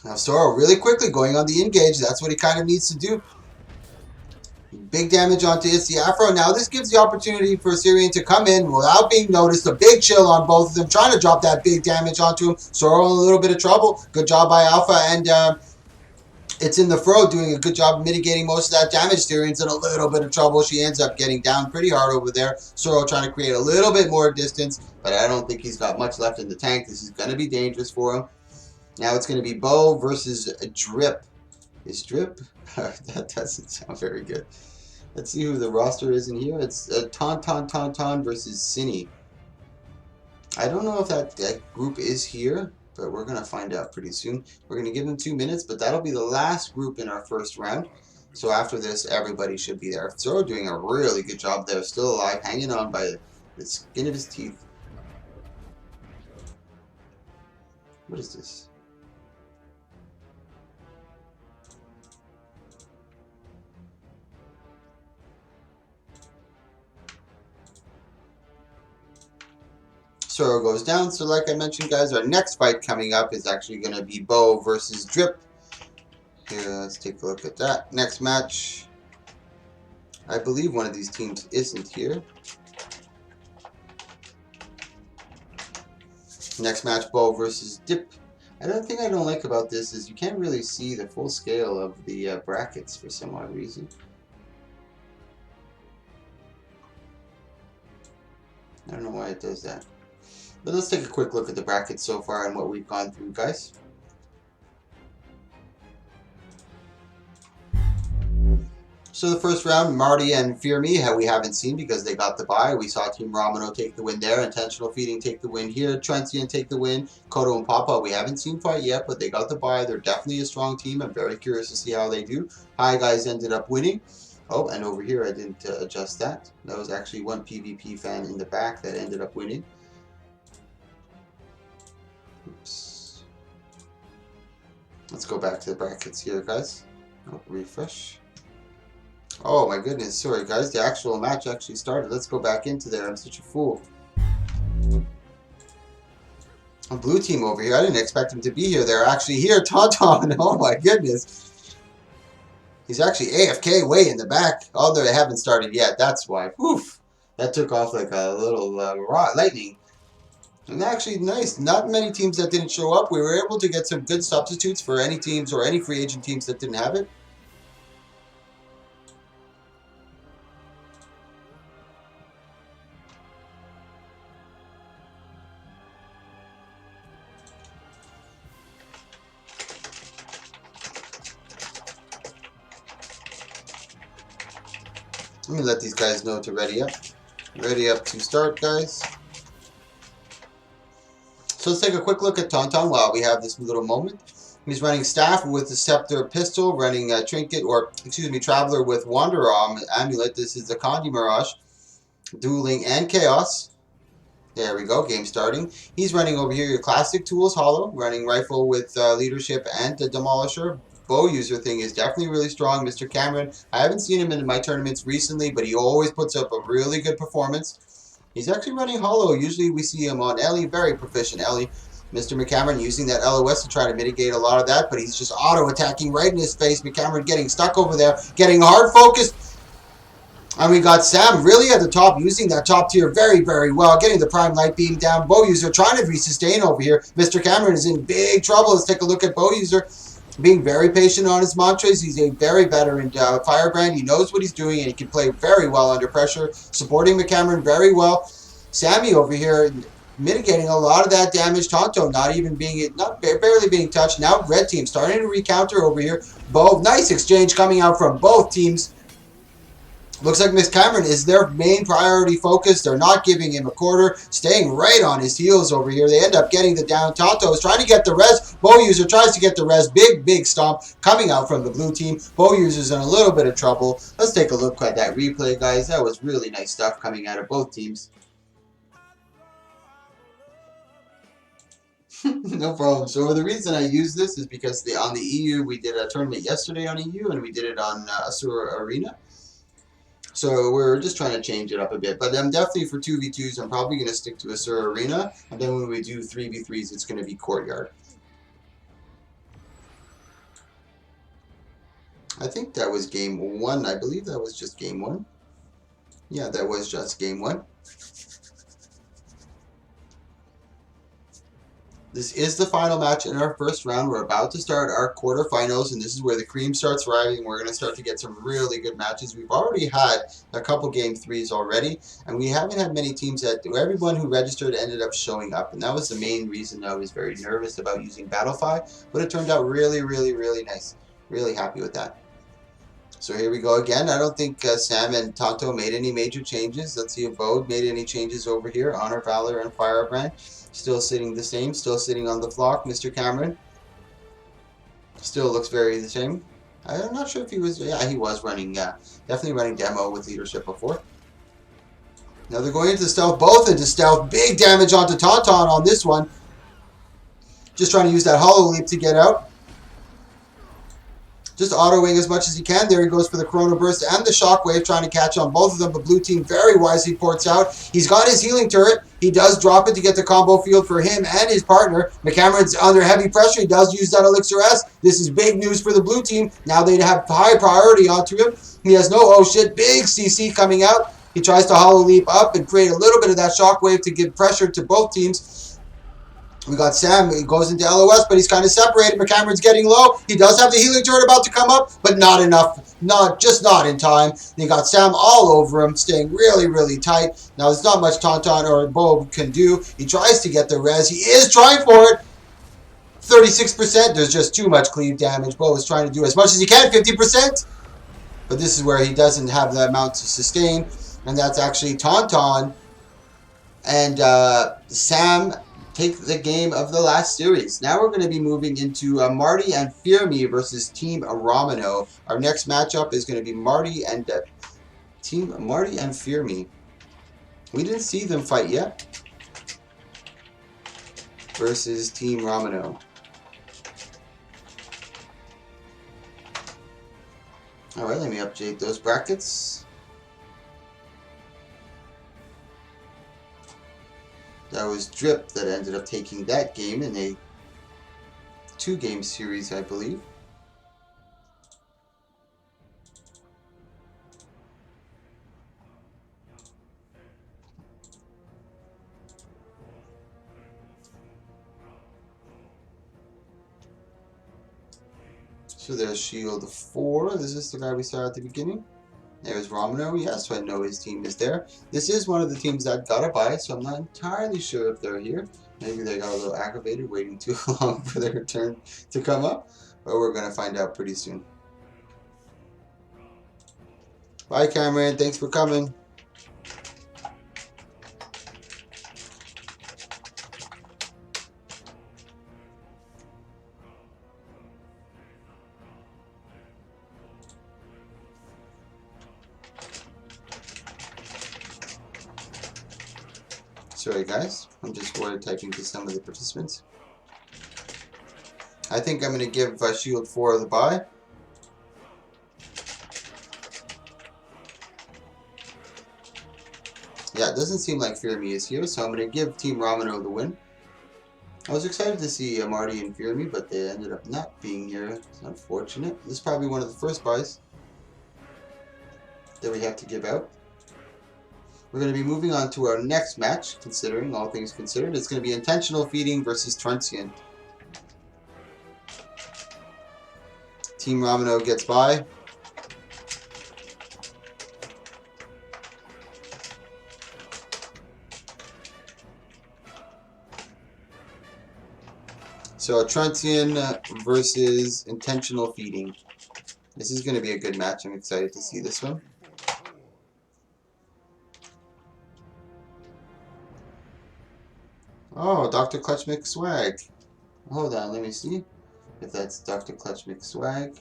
Now Soro really quickly going on the engage. That's what he kind of needs to do. Big damage onto Itsy Afro. Now this gives the opportunity for Syrian to come in without being noticed. A big chill on both of them, trying to drop that big damage onto him. Soro in a little bit of trouble. Good job by Alpha, and it's in the Fro doing a good job mitigating most of that damage. Syrian's in a little bit of trouble. She ends up getting down pretty hard over there. Soro trying to create a little bit more distance, but I don't think he's got much left in the tank. This is going to be dangerous for him. Now it's going to be Bo versus Drip. Is Drip? That doesn't sound very good. Let's see who the roster is in here. It's Tauntaun versus Cine. I don't know if that group is here, but we're going to find out pretty soon. We're going to give them 2 minutes, but that'll be the last group in our first round. So after this, everybody should be there. Zoro doing a really good job there. Still alive, hanging on by the skin of his teeth. What is this? Soro goes down. So like I mentioned, guys, our next fight coming up is actually going to be Bo versus Drip. Here, let's take a look at that. Next match. I believe one of these teams isn't here. Next match, Bo versus Dip. Another thing I don't like about this is you can't really see the full scale of the brackets for some odd reason. I don't know why it does that. But let's take a quick look at the brackets so far and what we've gone through, guys. So the first round, Marty and Fear Me, we haven't seen because they got the bye. We saw Team Ramino take the win there. Intentional Feeding take the win here. Transient take the win. Kodo and Papa, we haven't seen fight yet, but they got the bye. They're definitely a strong team. I'm very curious to see how they do. Hi Guys ended up winning. Oh, and over here I didn't adjust that. That was actually one PvP fan in the back that ended up winning. Oops. Let's go back to the brackets here, guys. Oh, refresh. Oh my goodness, sorry guys, the actual match actually started. Let's go back into there. I'm such a fool. A blue team over here. I didn't expect them to be here. They're actually here. Tauntaun. Oh my goodness. He's actually AFK way in the back. Although they haven't started yet. That's why. Oof. That took off like a little lightning. And actually, nice. Not many teams that didn't show up. We were able to get some good substitutes for any teams or any free agent teams that didn't have it. Let me let these guys know to ready up. Ready up to start, guys. So let's take a quick look at Tauntaun while we have this little moment. He's running Staff with the Scepter Pistol, running Trinket, or excuse me, Traveler with Wanderer Amulet. This is the Kandi Mirage, Dueling and Chaos. There we go, game starting. He's running over here your Classic Tools Hollow, running Rifle with Leadership and Demolisher. Bow user thing is definitely really strong. Mr. Cameron, I haven't seen him in my tournaments recently, but he always puts up a really good performance. He's actually running Hollow. Usually we see him on Ellie, very proficient Ellie. Mr. McCameron using that LOS to try to mitigate a lot of that, but he's just auto-attacking right in his face. McCameron getting stuck over there, getting hard focused. And we got Sam really at the top, using that top tier very, very well, getting the Prime Light Beam down. Bow user trying to resustain over here. Mr. Cameron is in big trouble. Let's take a look at Bow user. Being very patient on his mantras. He's a very veteran Firebrand. He knows what he's doing, and he can play very well under pressure, supporting McCameron very well. Sammy over here mitigating a lot of that damage. Tonto barely being touched. Now red team starting to recounter over here. Both nice exchange coming out from both teams. Looks like Miss Cameron is their main priority focus. They're not giving him a quarter, staying right on his heels over here. They end up getting the down. Tonto is trying to get the res. Bow user tries to get the res. Big stomp coming out from the blue team. Bow user's in a little bit of trouble. Let's take a look at that replay, guys. That was really nice stuff coming out of both teams. No problem. So the reason I use this is because on the EU, we did a tournament yesterday on EU, and we did it on Asura Arena. So we're just trying to change it up a bit. But I'm definitely for 2v2s. I'm probably going to stick to Asura Arena. And then when we do 3v3s, it's going to be Courtyard. I think that was game 1. I believe that was just game 1. Yeah, that was just game 1. This is the final match in our first round. We're about to start our quarterfinals, and this is where the cream starts rising. We're going to start to get some really good matches. We've already had a couple game 3s already, and we haven't had many teams that everyone who registered ended up showing up, and that was the main reason I was very nervous about using Battlefy, but it turned out really, really, really nice. Really happy with that. So here we go again. I don't think Sam and Tonto made any major changes. Let's see if Bode made any changes over here. Honor, Valor, and Firebrand. Still sitting the same. Still sitting on the flock. Mr. Cameron. Still looks very the same. I'm not sure if he was... Yeah, he was running... definitely running demo with leadership before. Now they're going into stealth. Both into stealth. Big damage onto Tauntaun on this one. Just trying to use that hollow leap to get out. Just autoing as much as he can. There he goes for the Chrono Burst and the Shockwave, trying to catch on both of them. But blue team very wisely ports out. He's got his healing turret. He does drop it to get the combo field for him and his partner. McCameron's under heavy pressure. He does use that Elixir S. This is big news for the blue team. Now they have high priority onto him. He has no oh shit. Big CC coming out. He tries to hollow leap up and create a little bit of that Shockwave to give pressure to both teams. We got Sam, he goes into LOS, but he's kind of separated. McCameron's getting low. He does have the healing turret about to come up, but not enough. Just not in time. You got Sam all over him, staying really, really tight. Now, there's not much Tauntaun or Bo can do. He tries to get the res. He is trying for it. 36%. There's just too much cleave damage. Bo is trying to do as much as he can, 50%. But this is where he doesn't have the amount to sustain. And that's actually Tauntaun and Sam take the game of the last series. Now we're going to be moving into Marty and Fear Me versus Team Romano. Our next matchup is going to be Marty and Fear Me. We didn't see them fight yet. Versus Team Romano. Alright, let me update those brackets. That was Drip that ended up taking that game in a 2-game series, I believe. So there's Shield 4. This is the guy we saw at the beginning. There's Romano, yes, so I know his team is there. This is one of the teams that got a bye, so I'm not entirely sure if they're here. Maybe they got a little aggravated waiting too long for their turn to come up. But we're going to find out pretty soon. Bye, Cameron. Thanks for coming. Sorry guys, I'm just word typing to some of the participants. I think I'm going to give Shield 4 the bye. Yeah, it doesn't seem like Fear Me is here, so I'm going to give Team Romano the win. I was excited to see Marty and Fear Me, but they ended up not being here. It's unfortunate. This is probably one of the first buys that we have to give out. We're going to be moving on to our next match, considering all things considered. It's going to be Intentional Feeding versus Truntian. Team Romano gets by. So Truntian versus Intentional Feeding. This is going to be a good match. I'm excited to see this one. Oh, Dr. Clutch McSwag. Hold on, let me see if that's Dr. Clutch McSwag.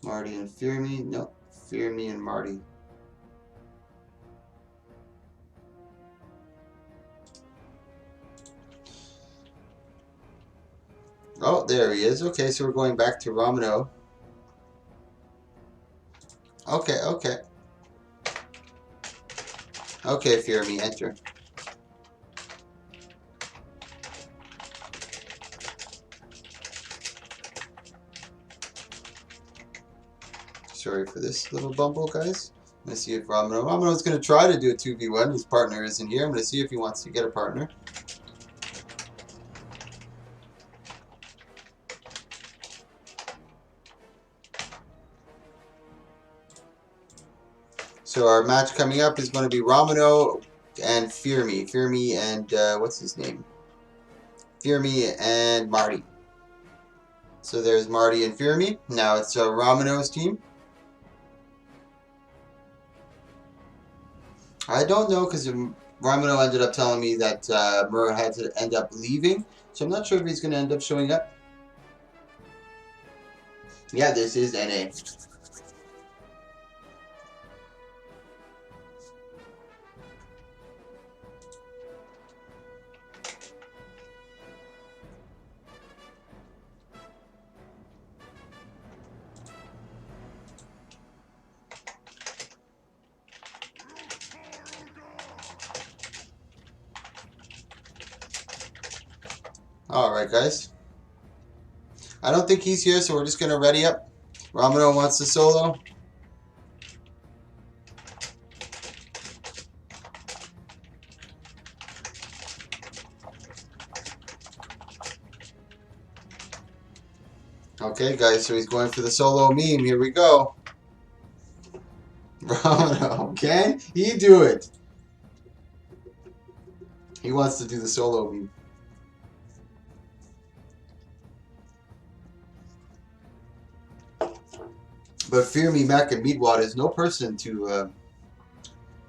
Marty and Fear Me. Nope, Fear Me and Marty. Oh, there he is. Okay, so we're going back to Romano. Okay, okay. Okay, Fear Me, enter. Sorry for this little bumble, guys. I'm going to see if Ramano's going to try to do a 2v1. His partner isn't here. I'm going to see if he wants to get a partner. So our match coming up is going to be Ramano and Fear Me. Fear Me and, what's his name? Fear Me and Marty. So there's Marty and Fear Me. Now it's Ramano's team. I don't know because Ramano ended up telling me that Murr had to end up leaving. So I'm not sure if he's going to end up showing up. Yeah, this is NA. Alright, guys. I don't think he's here, so we're just going to ready up. Ramano wants to solo. Okay, guys, so he's going for the solo meme. Here we go. Ramano, can he do it? He wants to do the solo meme. But Fear Me, Mac, and Meatwad is no person to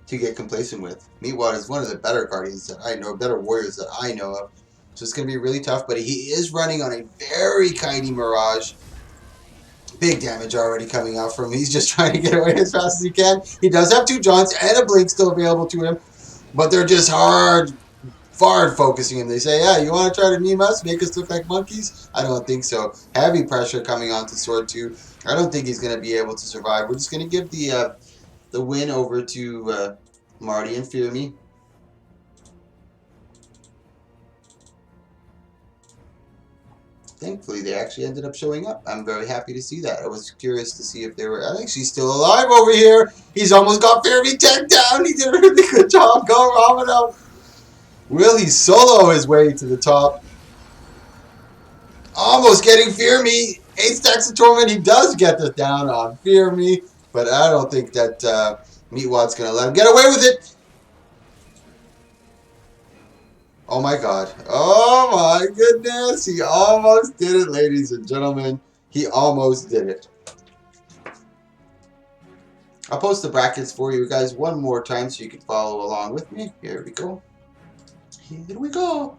get complacent with. Meatwad is one of the better guardians that I know, better warriors that I know of. So it's going to be really tough, but he is running on a very kitey Mirage. Big damage already coming out from him. He's just trying to get away as fast as he can. He does have 2 Jaunts and a Blink still available to him, but they're just hard focusing him. They say, yeah, you want to try to meme us, make us look like monkeys? I don't think so. Heavy pressure coming onto Sword 2. I don't think he's going to be able to survive. We're just going to give the win over to Marty and Fear Me. Thankfully, they actually ended up showing up. I'm very happy to see that. I was curious to see if they were... I think she's still alive over here. He's almost got Fear Me tagged down. He did a really good job. Go, Ramano. Will he solo his way to the top? Almost getting Fear Me. 8 stacks of Torment. He does get this down on Fear Me. But I don't think that Meatwad's going to let him get away with it. Oh my god. Oh my goodness. He almost did it, ladies and gentlemen. He almost did it. I'll post the brackets for you guys one more time so you can follow along with me. Here we go. Here we go.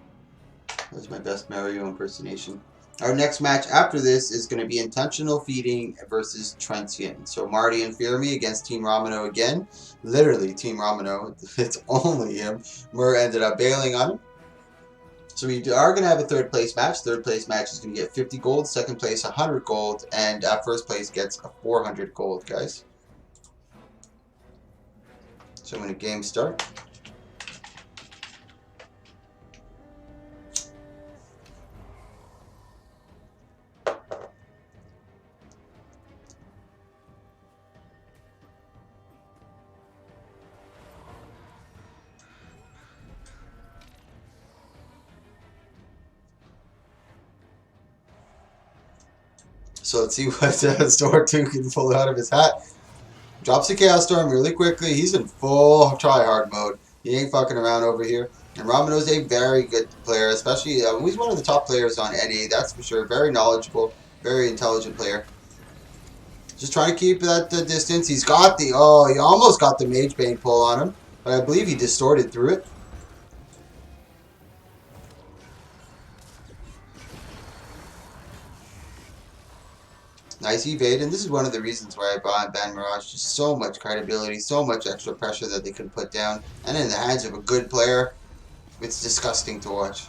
That was my best Mario impersonation. Our next match after this is going to be Intentional Feeding versus Transient. So Marty and Fear Me against Team Ramano again. Literally Team Ramano. It's only him. Murr ended up bailing on him. So we are going to have a third place match. Third place match is going to get 50 gold. Second place 100 gold. And first place gets a 400 gold, guys. So when the game start. So let's see what Sword 2 can pull out of his hat. Drops the Chaos Storm really quickly. He's in full try-hard mode. He ain't fucking around over here. And Ramano's a very good player, especially he's one of the top players on NA, that's for sure. Very knowledgeable, very intelligent player. Just trying to keep that distance. He's got the, oh, he almost got the Mage Bane pull on him. But I believe he distorted through it. Nice evade, and this is one of the reasons why I bought Ban Mirage. Just so much credibility, so much extra pressure that they can put down. And in the hands of a good player, it's disgusting to watch.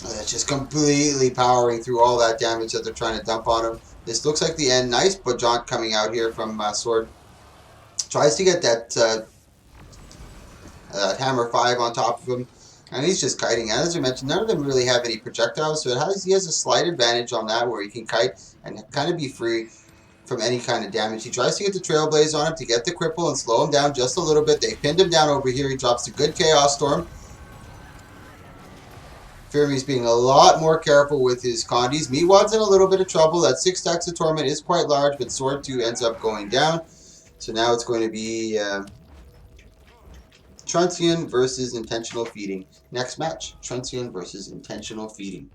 That's just completely powering through all that damage that they're trying to dump on him. This looks like the end. Nice jaunt coming out here from Sword. Tries to get that Hammer 5 on top of him. And he's just kiting. And as I mentioned, none of them really have any projectiles, so he has a slight advantage on that where he can kite and kind of be free from any kind of damage. He tries to get the Trailblaze on him to get the cripple and slow him down just a little bit. They pinned him down over here. He drops a good Chaos Storm. Firmy's being a lot more careful with his Condis. Meatwad's in a little bit of trouble. That 6 stacks of Torment is quite large, but Sword 2 ends up going down. So now it's going to be Truncheon versus Intentional Feeding. Next match, Truncheon versus Intentional Feeding.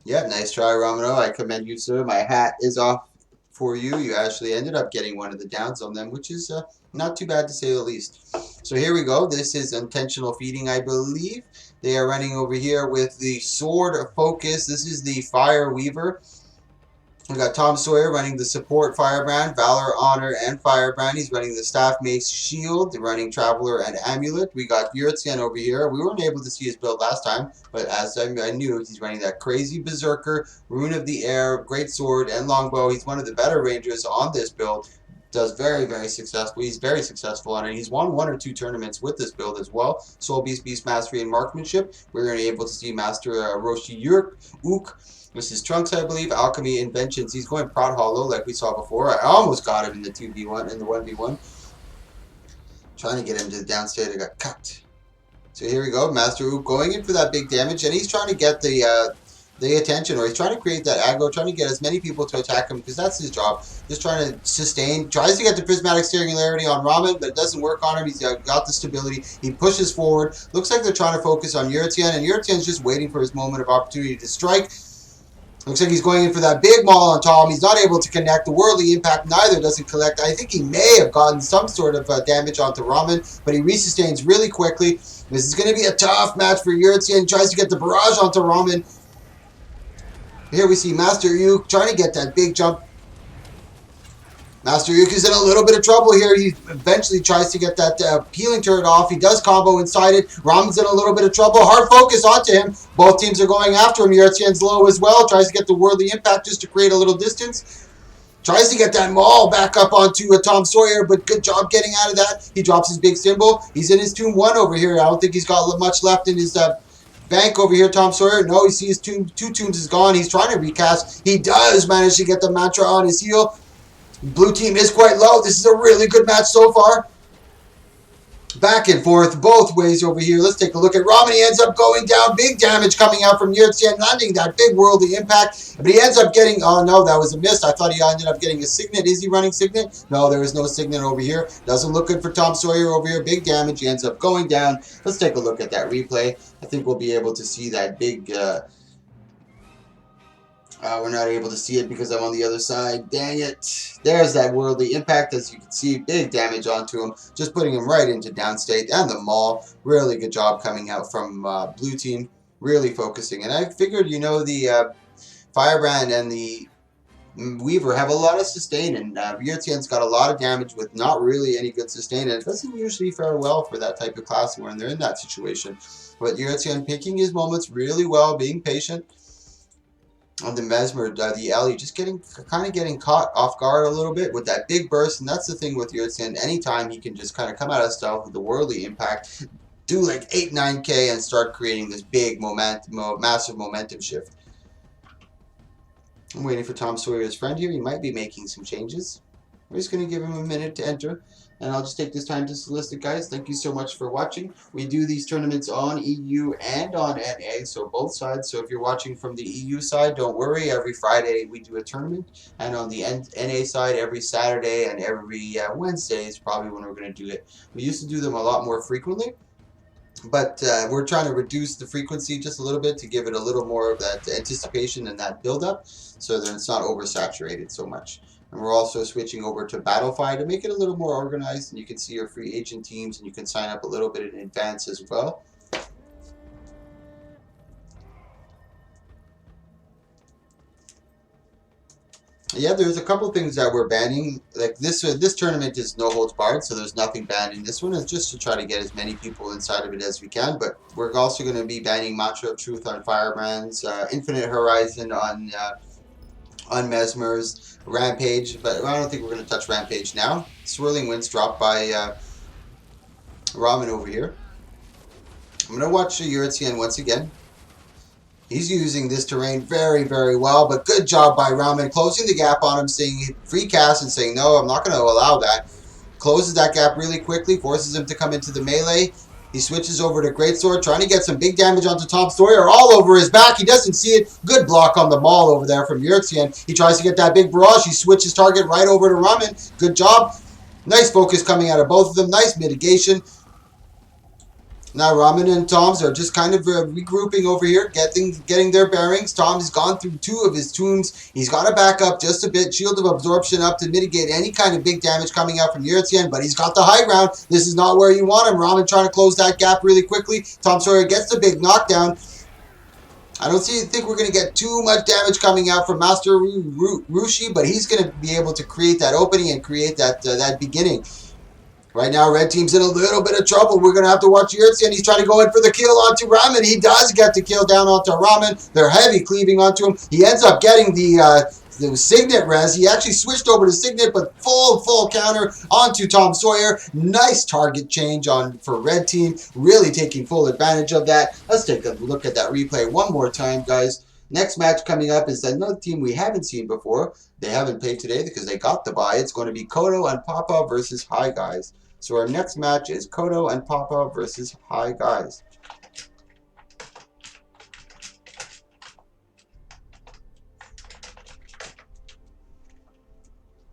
Yeah, nice try, Romano. I commend you, sir. My hat is off for you. You actually ended up getting one of the downs on them, which is not too bad to say the least. So here we go. This is Intentional Feeding, I believe. They are running over here with the Sword Focus. This is the Fire Weaver. We got Tom Sawyer running the support Firebrand, Valor, Honor, and Firebrand. He's running the Staff Mace Shield, running Traveler and Amulet. We got Yurtzian over here. We weren't able to see his build last time, but as I knew, he's running that crazy Berserker, Rune of the Air, Great Sword, and Longbow. He's one of the better rangers on this build. Does very, very successful. He's very successful on it. He's won 1 or 2 tournaments with this build as well. Soul Beast, Beast Mastery, and Marksmanship. We're going to be able to see Master Roshi Ook. This is Trunks, I believe. Alchemy, Inventions. He's going Prod Hollow like we saw before. I almost got him in the 2v1, in the 1v1. Trying to get him to the downstate. I got cut. So here we go. Master Ook going in for that big damage. And he's trying to get the attention, or he's trying to create that aggro, trying to get as many people to attack him, because that's his job. Just trying to sustain. Tries to get the Prismatic Singularity on Ramen, but it doesn't work on him. He's got the stability. He pushes forward. Looks like they're trying to focus on Yurtzian, and Yurtzian's just waiting for his moment of opportunity to strike. Looks like he's going in for that big maul on Tom. He's not able to connect. The Worldly Impact neither doesn't collect. I think he may have gotten some sort of damage onto Ramen, but he resustains really quickly. This is going to be a tough match for Yurtzian. He tries to get the barrage onto Ramen. Here we see Master Ook trying to get that big jump. Master Ook is in a little bit of trouble here. He eventually tries to get that healing turret off. He does combo inside it. Ramen's in a little bit of trouble. Hard focus onto him. Both teams are going after him. Yurtzian's low as well. Tries to get the Worldly Impact just to create a little distance. Tries to get that maul back up onto Tom Sawyer, but good job getting out of that. He drops his big symbol. He's in his Tomb 1 over here. I don't think he's got much left in his bank over here, Tom Sawyer. No, he sees two tombs is gone. He's trying to recast. He does manage to get the mantra on his heel. Blue team is quite low. This is a really good match so far. Back and forth both ways over here. Let's take a look at Ramen. He ends up going down. Big damage coming out from Yurtzian, landing that big Worldly Impact. But he ends up getting... Oh, no, that was a miss. I thought he ended up getting a Signet. Is he running Signet? No, there is no Signet over here. Doesn't look good for Tom Sawyer over here. Big damage. He ends up going down. Let's take a look at that replay. I think we'll be able to see that big... we're not able to see it because I'm on the other side. Dang it. There's that Worldly Impact. As you can see, big damage onto him. Just putting him right into downstate and the maul. Really good job coming out from blue team. Really focusing. And I figured, you know, the Firebrand and the Weaver have a lot of sustain. And Yurtzian's got a lot of damage with not really any good sustain. And it doesn't usually fare well for that type of class when they're in that situation. But Yurtzian picking his moments really well, being patient. On the Mesmer, the Ellie, just kind of getting caught off guard a little bit with that big burst, and that's the thing with Yurtzian. Anytime he can just kind of come out of stealth with the Worldly Impact, do like 8-9k, and start creating this big massive momentum shift. I'm waiting for Tom Sawyer's friend here. He might be making some changes. We're just going to give him a minute to enter. And I'll just take this time to solicit, guys. Thank you so much for watching. We do these tournaments on EU and on NA, so both sides. So if you're watching from the EU side, don't worry. Every Friday we do a tournament. And on the NA side, every Saturday and every Wednesday is probably when we're going to do it. We used to do them a lot more frequently. But we're trying to reduce the frequency just a little bit to give it a little more of that anticipation and that build-up so that it's not oversaturated so much. And we're also switching over to Battlefy to make it a little more organized, and you can see your free agent teams, and you can sign up a little bit in advance as well. Yeah, there's a couple things that we're banning. Like this tournament is no holds barred, so there's nothing banned in this one. It's just to try to get as many people inside of it as we can. But we're also going to be banning Mantra of Truth on Firebrands, Infinite Horizon on Mesmer's, Rampage, but I don't think we're going to touch Rampage now. Swirling Winds dropped by Ramen over here. I'm going to watch Yurtzian once again. He's using this terrain very, very well, but good job by Ramen closing the gap on him, saying free cast and saying, no, I'm not going to allow that. Closes that gap really quickly, forces him to come into the melee. He switches over to Greatsword, trying to get some big damage onto Tom Sawyer, all over his back. He doesn't see it. Good block on the maul over there from Yurtsian. He tries to get that big barrage. He switches target right over to Ramen. Good job. Nice focus coming out of both of them. Nice mitigation. Now Ramen and Toms are just kind of regrouping over here, getting their bearings. Tom has gone through 2 of his tombs. He's got to back up just a bit. Shield of Absorption up to mitigate any kind of big damage coming out from Yurtsian, but he's got the high ground. This is not where you want him. Ramen trying to close that gap really quickly. Tom Sawyer gets the big knockdown. I don't think we're going to get too much damage coming out from Master Rushi, but he's going to be able to create that opening and create that beginning. Right now, red team's in a little bit of trouble. We're going to have to watch Yurtsian. He's trying to go in for the kill onto Ramen. He does get the kill down onto Ramen. They're heavy cleaving onto him. He ends up getting the Signet res. He actually switched over to Signet, but full counter onto Tom Sawyer. Nice target change for red team. Really taking full advantage of that. Let's take a look at that replay one more time, guys. Next match coming up is another team we haven't seen before. They haven't played today because they got the bye. It's going to be Kodo and Papa versus Hi Guys. So our next match is Kodo and Papa versus Hi Guys.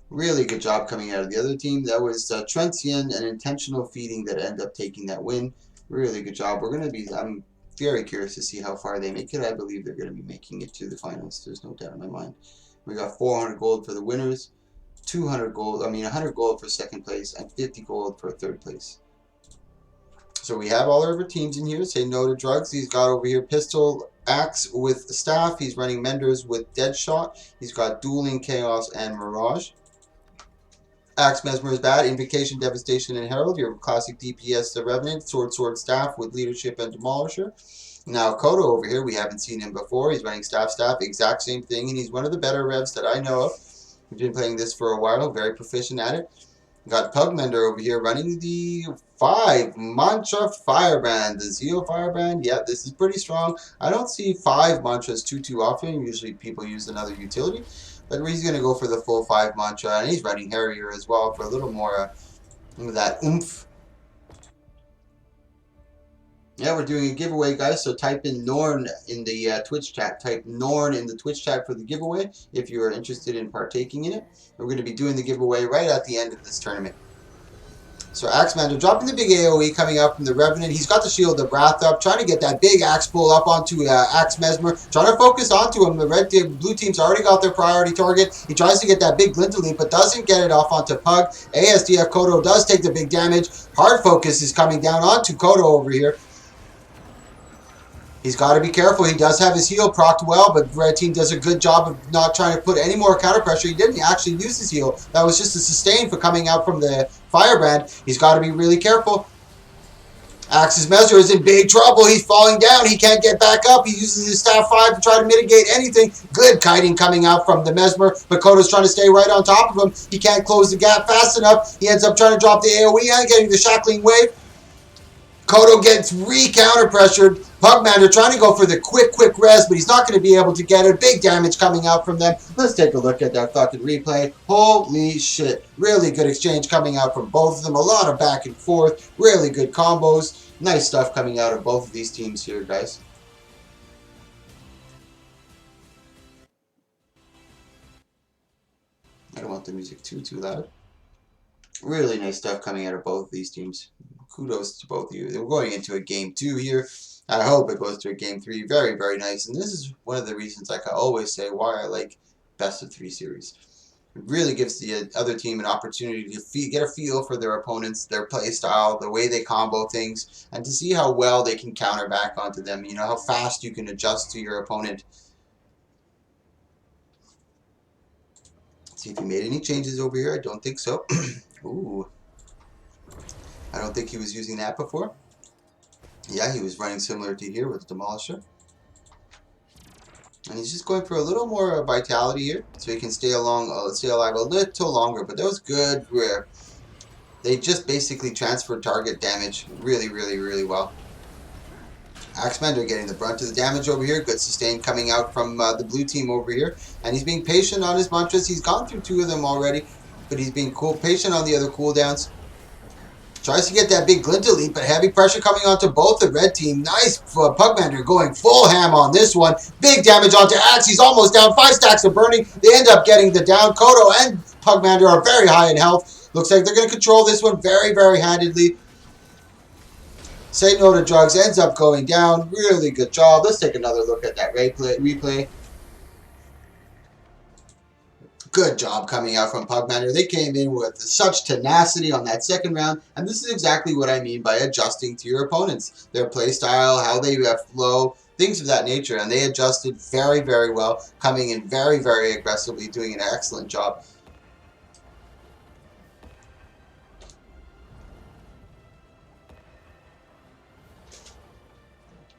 Really good job coming out of the other team. That was Trentian, an intentional feeding that ended up taking that win. Really good job. I'm very curious to see how far they make it. I believe they're going to be making it to the finals. There's no doubt in my mind. We got 400 gold for the winners. 100 gold for second place, and 50 gold for third place. So we have all of our teams in here. Say no to drugs. He's got over here Pistol, Axe with Staff. He's running Menders with Deadshot. He's got Dueling, Chaos, and Mirage. Axe Mesmer is bad. Invocation, Devastation, and Herald. Your classic DPS, the Revenant. Sword, Staff with Leadership and Demolisher. Now Kodo over here, we haven't seen him before. He's running Staff, exact same thing, and he's one of the better revs that I know of. We've been playing this for a while, very proficient at it. Got Pugmender over here running the 5 Mantra Firebrand, the Zeo Firebrand. Yeah, this is pretty strong. I don't see 5 Mantras too often. Usually people use another utility. But he's going to go for the full 5 Mantra, and he's running Harrier as well for a little more of that oomph. Yeah, we're doing a giveaway, guys, so type in Norn in the Twitch chat. Type Norn in the Twitch chat for the giveaway if you are interested in partaking in it. We're going to be doing the giveaway right at the end of this tournament. So Axemander dropping the big AoE coming up from the Revenant. He's got the Shield of Wrath up, trying to get that big Axe pull up onto Axe Mesmer, trying to focus onto him. The blue team's already got their priority target. He tries to get that big Glint Elite, but doesn't get it off onto Pug. ASDF Kodo does take the big damage. Hard focus is coming down onto Kodo over here. He's got to be careful. He does have his heal procced well, but red team does a good job of not trying to put any more counter pressure. He didn't actually use his heal. That was just a sustain for coming out from the Firebrand. He's got to be really careful. Axe's Mesmer is in big trouble. He's falling down. He can't get back up. He uses his Staff 5 to try to mitigate anything. Good kiting coming out from the Mesmer, but Kodo's trying to stay right on top of him. He can't close the gap fast enough. He ends up trying to drop the AoE and getting the Shackling Wave. Kodo gets re-counter pressured. Pugmander trying to go for the quick res, but he's not going to be able to get it. Big damage coming out from them. Let's take a look at that fucking replay. Holy shit. Really good exchange coming out from both of them. A lot of back and forth. Really good combos. Nice stuff coming out of both of these teams here, guys. I don't want the music too loud. Really nice stuff coming out of both of these teams. Kudos to both of you. We're going into a game 2 here. I hope it goes to a game 3. Very, very nice. And this is one of the reasons, like I always say, why I like best of 3 series. It really gives the other team an opportunity to get a feel for their opponents, their play style, the way they combo things, and to see how well they can counter back onto them. You know, how fast you can adjust to your opponent. Let's see if he made any changes over here. I don't think so. Ooh. I don't think he was using that before. Yeah, he was running similar to here with the Demolisher. And he's just going for a little more vitality here, so he can stay alive a little longer. But that was good. They just basically transferred target damage really well. Axemander getting the brunt of the damage over here. Good sustain coming out from the blue team over here. And he's being patient on his mantras. He's gone through 2 of them already, but he's being patient on the other cooldowns. Tries to get that big glint elite, but heavy pressure coming onto both the red team. Nice Pugmander going full ham on this one. Big damage onto Axe. He's almost down. 5 stacks of burning. They end up getting the down. Kodo and Pugmander are very high in health. Looks like they're going to control this one very, very handedly. Say No to Drugs ends up going down. Really good job. Let's take another look at that replay. Good job coming out from Pugmander. They came in with such tenacity on that second round, and this is exactly what I mean by adjusting to your opponents. Their play style, how they flow, things of that nature, and they adjusted very, very well, coming in very, very aggressively, doing an excellent job.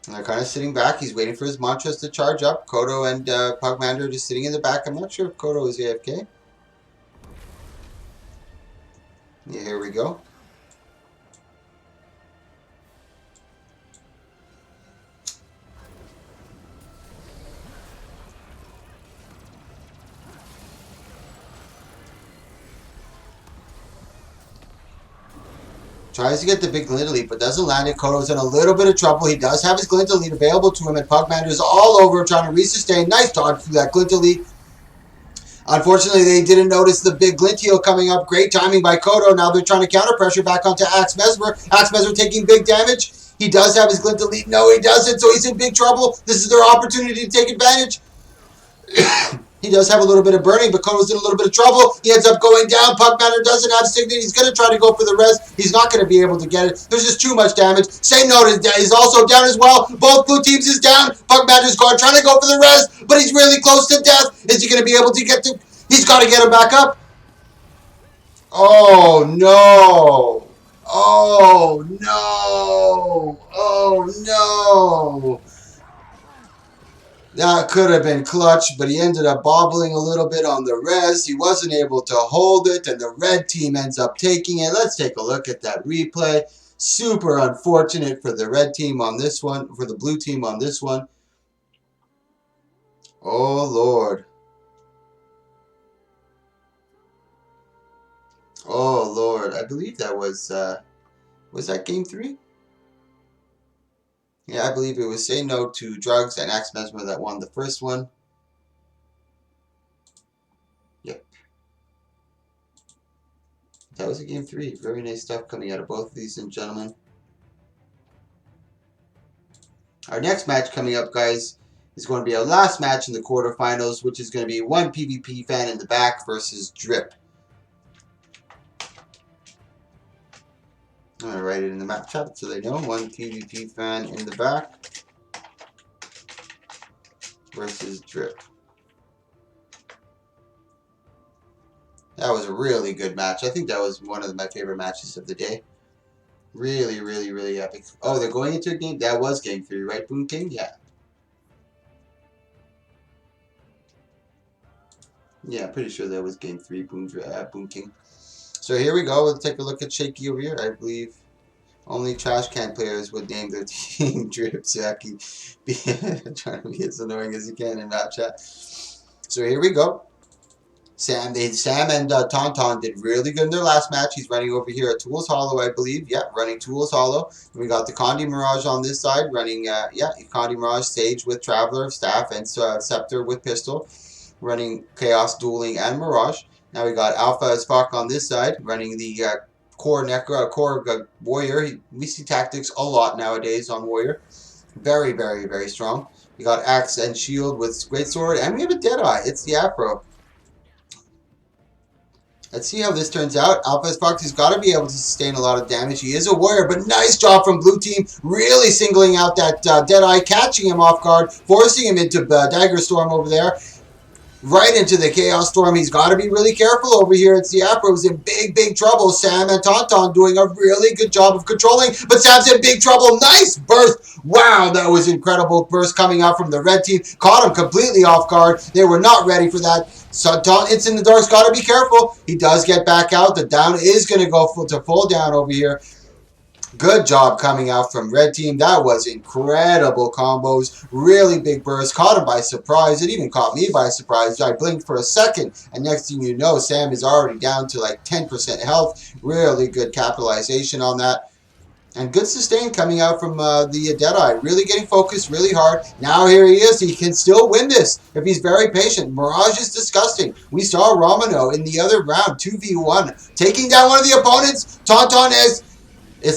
And they're kind of sitting back. He's waiting for his mantras to charge up. Kodo and Pugmander are just sitting in the back. I'm not sure if Kodo is AFK. Yeah, here we go. Tries to get the big glint elite, but doesn't land it. Kodo's in a little bit of trouble. He does have his glint elite available to him, and Pugmander's all over trying to resustain. Nice dodge through that glint elite. Unfortunately, they didn't notice the big glint heal coming up. Great timing by Kodo. Now they're trying to counter pressure back onto Axe Mesmer. Axe Mesmer taking big damage. He does have his glint elite. No, he doesn't, so he's in big trouble. This is their opportunity to take advantage. He does have a little bit of burning, but Kodo's in a little bit of trouble. He ends up going down. Pugmander doesn't have Signet. He's going to try to go for the res. He's not going to be able to get it. There's just too much damage. Say No is also down as well. Both blue teams is down. Pugmander's going, trying to go for the res, but he's really close to death. Is he going to be able to get to... He's got to get him back up. Oh, no. Oh, no. Oh, no. That could have been clutch, but he ended up bobbling a little bit on the res. He wasn't able to hold it, and the red team ends up taking it. Let's take a look at that replay. Super unfortunate for the red team on this one, for the blue team on this one. Oh, Lord. Oh, Lord. I believe that was that game 3? Yeah, I believe it was Say No to Drugs and Axe Mesmer that won the first one. Yep. That was a game 3. Very nice stuff coming out of both of these, gentlemen. Our next match coming up, guys, is going to be our last match in the quarterfinals, which is going to be one PvP fan in the back versus Drip. I'm going to write it in the map chat so they know. One PvP fan in the back versus Drip. That was a really good match. I think that was one of my favorite matches of the day. Really, really, really epic. Oh, they're going into a game? That was game 3, right, Boon King? Yeah. Yeah, I'm pretty sure that was game 3, Boon King. So here we go. We'll take a look at Shaky over here. I believe only trash can players would name their team Drip, so I can be trying to be as annoying as you can in that chat. So here we go. Sam and Tauntaun did really good in their last match. He's running over here at Tools Hollow, I believe. Yeah, running Tools Hollow. And we got the Condi Mirage on this side, running, Condi Mirage, Sage with Traveler, Staff, and Scepter with Pistol. Running Chaos, Dueling, and Mirage. Now we got Alpha as fuck on this side, running the core Warrior. We see tactics a lot nowadays on Warrior. Very, very, very strong. We got Axe and Shield with Greatsword, and we have a Deadeye. It's the Afro. Let's see how this turns out. Alpha as fuck, he's got to be able to sustain a lot of damage. He is a Warrior, but nice job from Blue Team, really singling out that Deadeye, catching him off guard, forcing him into Dagger Storm over there. Right into the Chaos Storm. He's got to be really careful over here. It's the Afro's in big, big trouble. Sam and Tauntaun doing a really good job of controlling, but Sam's in big trouble. Nice burst. Wow, that was incredible burst coming out from the red team. Caught him completely off guard. They were not ready for that. So It's in the Dark's got to be careful. He does get back out. The down is going to go to full down over here. Good job coming out from red team. That was incredible combos. Really big burst. Caught him by surprise. It even caught me by surprise. I blinked for a second, and next thing you know, Sam is already down to like 10% health. Really good capitalization on that. And good sustain coming out from the Deadeye. Really getting focused really hard. Now here he is. He can still win this if he's very patient. Mirage is disgusting. We saw Romano in the other round, 2v1, taking down one of the opponents. Tauntaun as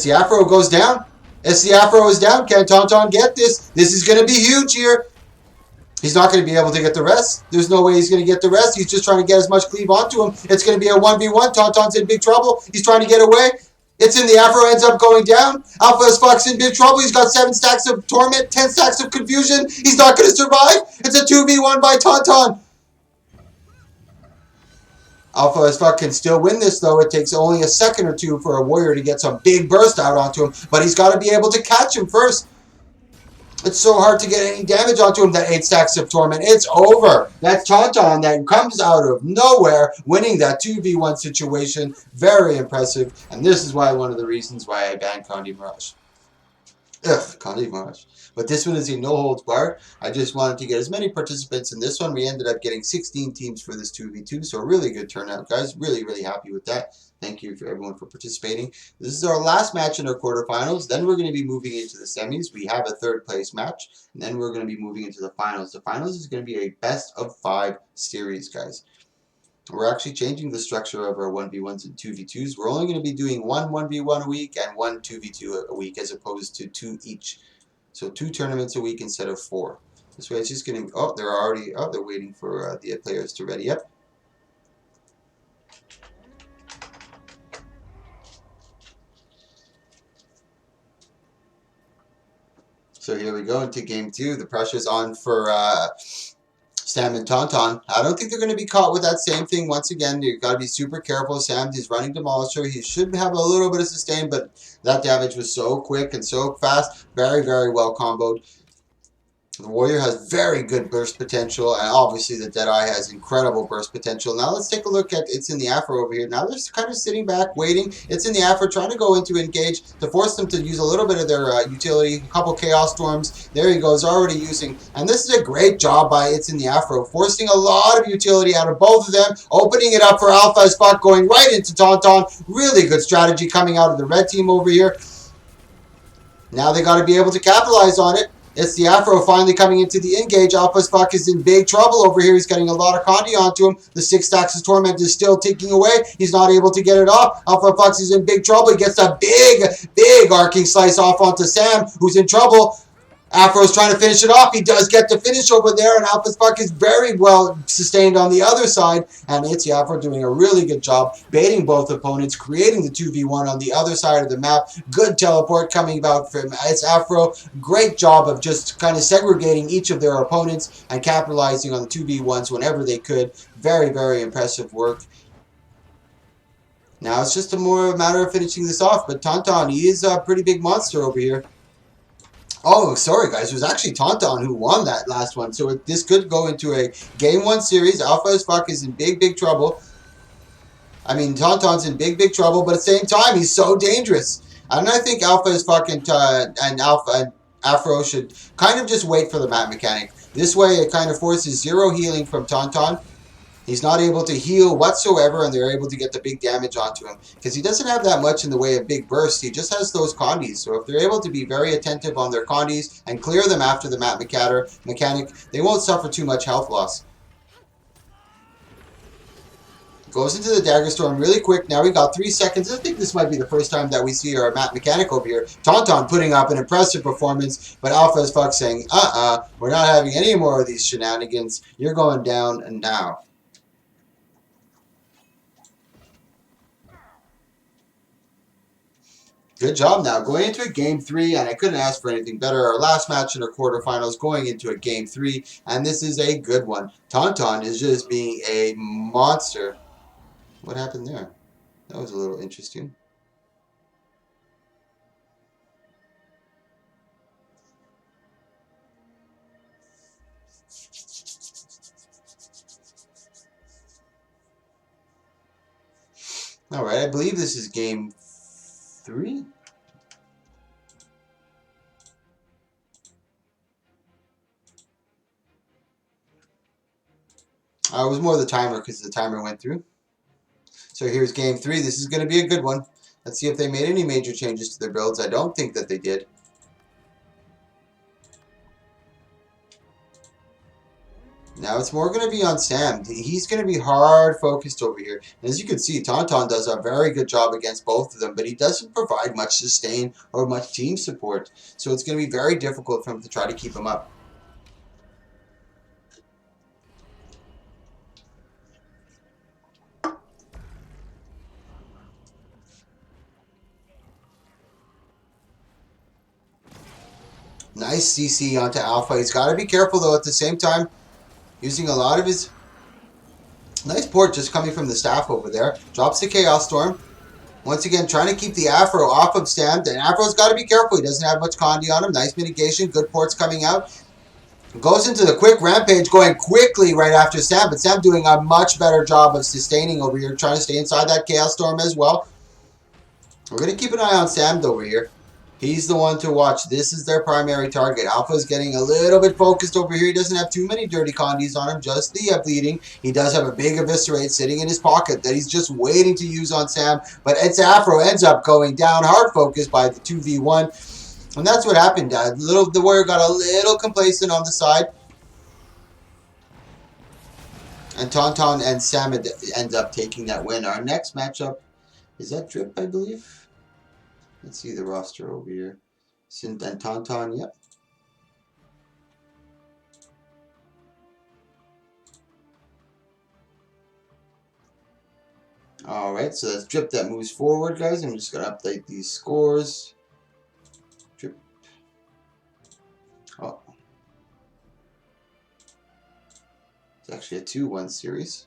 Afro goes down. Afro is down. Can Tauntaun get this? This is going to be huge here. He's not going to be able to get the rest. There's no way he's going to get the rest. He's just trying to get as much cleave onto him. It's going to be a 1v1. Tauntaun's in big trouble. He's trying to get away. It's in the Afro, ends up going down. Alpha as fuck's in big trouble. He's got 7 stacks of Torment, 10 stacks of Confusion. He's not going to survive. It's a 2v1 by Tauntaun. Alpha as fuck can still win this, though. It takes only a second or two for a warrior to get some big burst out onto him, but he's got to be able to catch him first. It's so hard to get any damage onto him, that 8 stacks of Torment. It's over. That's Tauntaun that comes out of nowhere, winning that 2v1 situation. Very impressive. And this is why one of the reasons why I banned Conde Mirage. Ugh, Conde Mirage. But this one is a no-holds barred. I just wanted to get as many participants in this one. We ended up getting 16 teams for this 2v2. So a really good turnout, guys. Really, really happy with that. Thank you for everyone for participating. This is our last match in our quarterfinals. Then we're going to be moving into the semis. We have a third place match. And then we're going to be moving into the finals. The finals is going to be a best of 5 series, guys. We're actually changing the structure of our 1v1s and 2v2s. We're only going to be doing one 1v1 a week and one 2v2 a week as opposed to 2 each. So 2 tournaments a week instead of 4. This way it's just going to... Oh, they're already... Oh, they're waiting for the players to ready up. So here we go into game 2. The pressure's on for Sam and Tauntaun. I don't think they're going to be caught with that same thing once again. You've got to be super careful. Sam, he's running Demolisher. He should have a little bit of sustain, but that damage was so quick and so fast. Very, very well comboed. The Warrior has very good burst potential, and obviously the Deadeye has incredible burst potential. Now let's take a look at It's in the Afro over here. Now they're kind of sitting back, waiting. It's in the Afro trying to go into engage to force them to use a little bit of their utility. A couple Chaos Storms. There he goes, already using. And this is a great job by It's in the Afro, forcing a lot of utility out of both of them, opening it up for Alpha as fuck, going right into Tauntaun. Really good strategy coming out of the red team over here. Now they got to be able to capitalize on it. It's the Afro finally coming into the engage. Alpha's fuck is in big trouble over here. He's getting a lot of Conde onto him. The 6 stacks of Torment is still ticking away. He's not able to get it off. Alpha Fox is in big trouble. He gets a big arcing slice off onto Sam, who's in trouble. Afro's trying to finish it off. He does get the finish over there, and Alpha's fuck is very well sustained on the other side. And it's Afro doing a really good job baiting both opponents, creating the 2v1 on the other side of the map. Good teleport coming about from It's Afro. Great job of just kind of segregating each of their opponents and capitalizing on the 2v1s whenever they could. Very, very impressive work. Now it's just a matter of finishing this off, but Tauntaun, he is a pretty big monster over here. Oh, sorry guys, it was actually Tauntaun who won that last one. So this could go into a Game 1 series. Alpha as fuck is in big trouble. I mean, Tauntaun's in big trouble, but at the same time, he's so dangerous. And I think Alpha as fuck and Alpha and Afro should kind of just wait for the map mechanic. This way, it kind of forces 0 healing from Tauntaun. He's not able to heal whatsoever, and they're able to get the big damage onto him. Because he doesn't have that much in the way of big bursts. He just has those Condes. So if they're able to be very attentive on their Condes and clear them after the map mechanic, they won't suffer too much health loss. Goes into the Dagger Storm really quick. Now we got 3 seconds. I think this might be the first time that we see our map mechanic over here. Tauntaun putting up an impressive performance, but Alpha as fuck saying, we're not having any more of these shenanigans. You're going down now. Good job now. Going into a Game 3, and I couldn't ask for anything better. Our last match in our quarterfinals going into a Game 3, and this is a good one. Tauntaun is just being a monster. What happened there? That was a little interesting. Alright, I believe this is Game 3. It was more the timer because the timer went through. So here's game 3. This is going to be a good one. Let's see if they made any major changes to their builds. I don't think that they did. Now it's more going to be on Sam. He's going to be hard focused over here. And as you can see, Tauntaun does a very good job against both of them, but he doesn't provide much sustain or much team support. So it's going to be very difficult for him to try to keep him up. Nice CC onto Alpha. He's got to be careful though at the same time. Using a lot of his... Nice port just coming from the staff over there. Drops the Chaos Storm. Once again, trying to keep the Afro off of Sam. And Afro's got to be careful. He doesn't have much Condi on him. Nice mitigation. Good ports coming out. Goes into the quick Rampage, going quickly right after Sam. But Sam doing a much better job of sustaining over here. Trying to stay inside that Chaos Storm as well. We're going to keep an eye on Sam over here. He's the one to watch. This is their primary target. Alpha's getting a little bit focused over here. He doesn't have too many dirty Condis on him, just the bleeding. He does have a big Eviscerate sitting in his pocket that he's just waiting to use on Sam. But it's Afro ends up going down, hard focused by the 2v1. And that's what happened. The Warrior got a little complacent on the side. And Tauntaun and Sam end up taking that win. Our next matchup, is that Drip, I believe? Let's see the roster over here. Synth and Tauntaun, yep. Alright, so that's Drip that moves forward, guys. I'm just going to update these scores. Drip. Oh. It's actually a 2-1 series.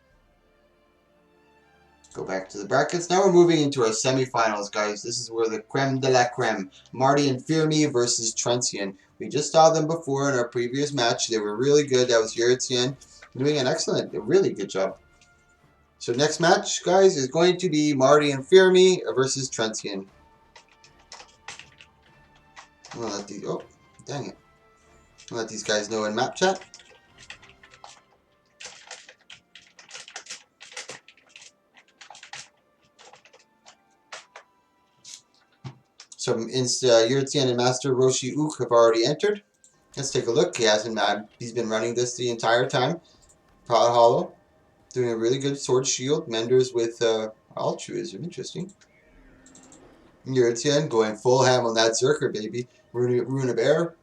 Go back to the brackets. Now we're moving into our semifinals, guys. This is where the creme de la creme. Marty and Firmi versus Trencian. We just saw them before in our previous match. They were really good. That was Yurtien doing an excellent, a really good job. So next match, guys, is going to be Marty and Firmi versus Trencian. I'm gonna let these. Oh, dang it! I'll let these guys know in map chat. So Yurtien and Master Roshi Ook have already entered. Let's take a look. He's been running this the entire time. Pot Hollow, doing a really good sword shield. Menders with altruism. Interesting. Yurtien going full ham on that Zerker, baby. Rune of Air.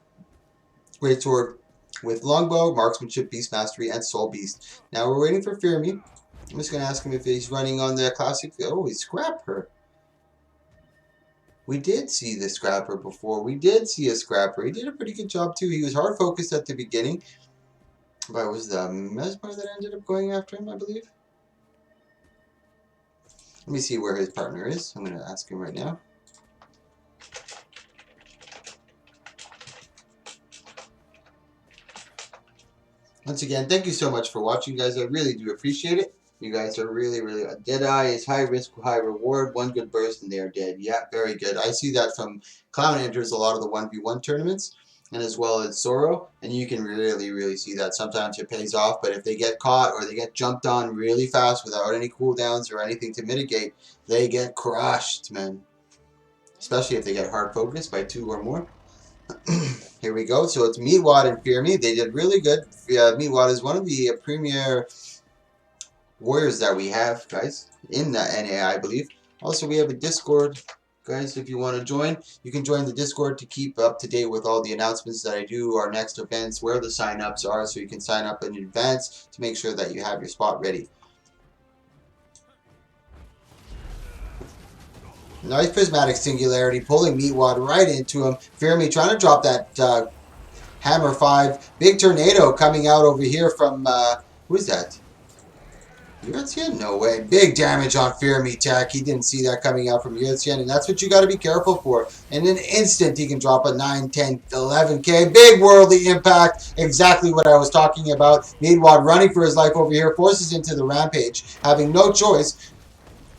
Great sword with longbow, marksmanship, beast mastery, and soul beast. Now we're waiting for Firmi. I'm just going to ask him if he's running on the classic. Oh, he scrapped her. We did see the Scrapper before. We did see a Scrapper. He did a pretty good job too. He was hard focused at the beginning. But it was the Mesmer that ended up going after him, I believe. Let me see where his partner is. I'm going to ask him right now. Once again, thank you so much for watching, guys. I really do appreciate it. You guys are really, really... Deadeye is high risk, high reward. One good burst and they are dead. Yeah, very good. I see that from Clown enters a lot of the 1v1 tournaments. And as well as Zoro. And you can really, really see that. Sometimes it pays off. But if they get caught or they get jumped on really fast without any cooldowns or anything to mitigate, they get crushed, man. Especially if they get hard focused by 2 or more. Here we go. So it's Meatwad and Firmi. They did really good. Meatwad is one of the premier... warriors that we have, guys, in the NA, I believe. Also, we have a Discord, guys. If you want to join, you can join the Discord to keep up to date with all the announcements that I do, our next events, where the sign-ups are, so you can sign up in advance to make sure that you have your spot ready. Nice prismatic singularity, pulling Meatwad right into him. Firmi trying to drop that hammer 5. Big tornado coming out over here from who is that? Yurtien? No way. Big damage on Firmi Tech. He didn't see that coming out from Yurtien, and that's what you got to be careful for. In an instant, he can drop a 9, 10, 11k. Big worldly impact. Exactly what I was talking about. Meatwad running for his life over here. Forces into the Rampage. Having no choice.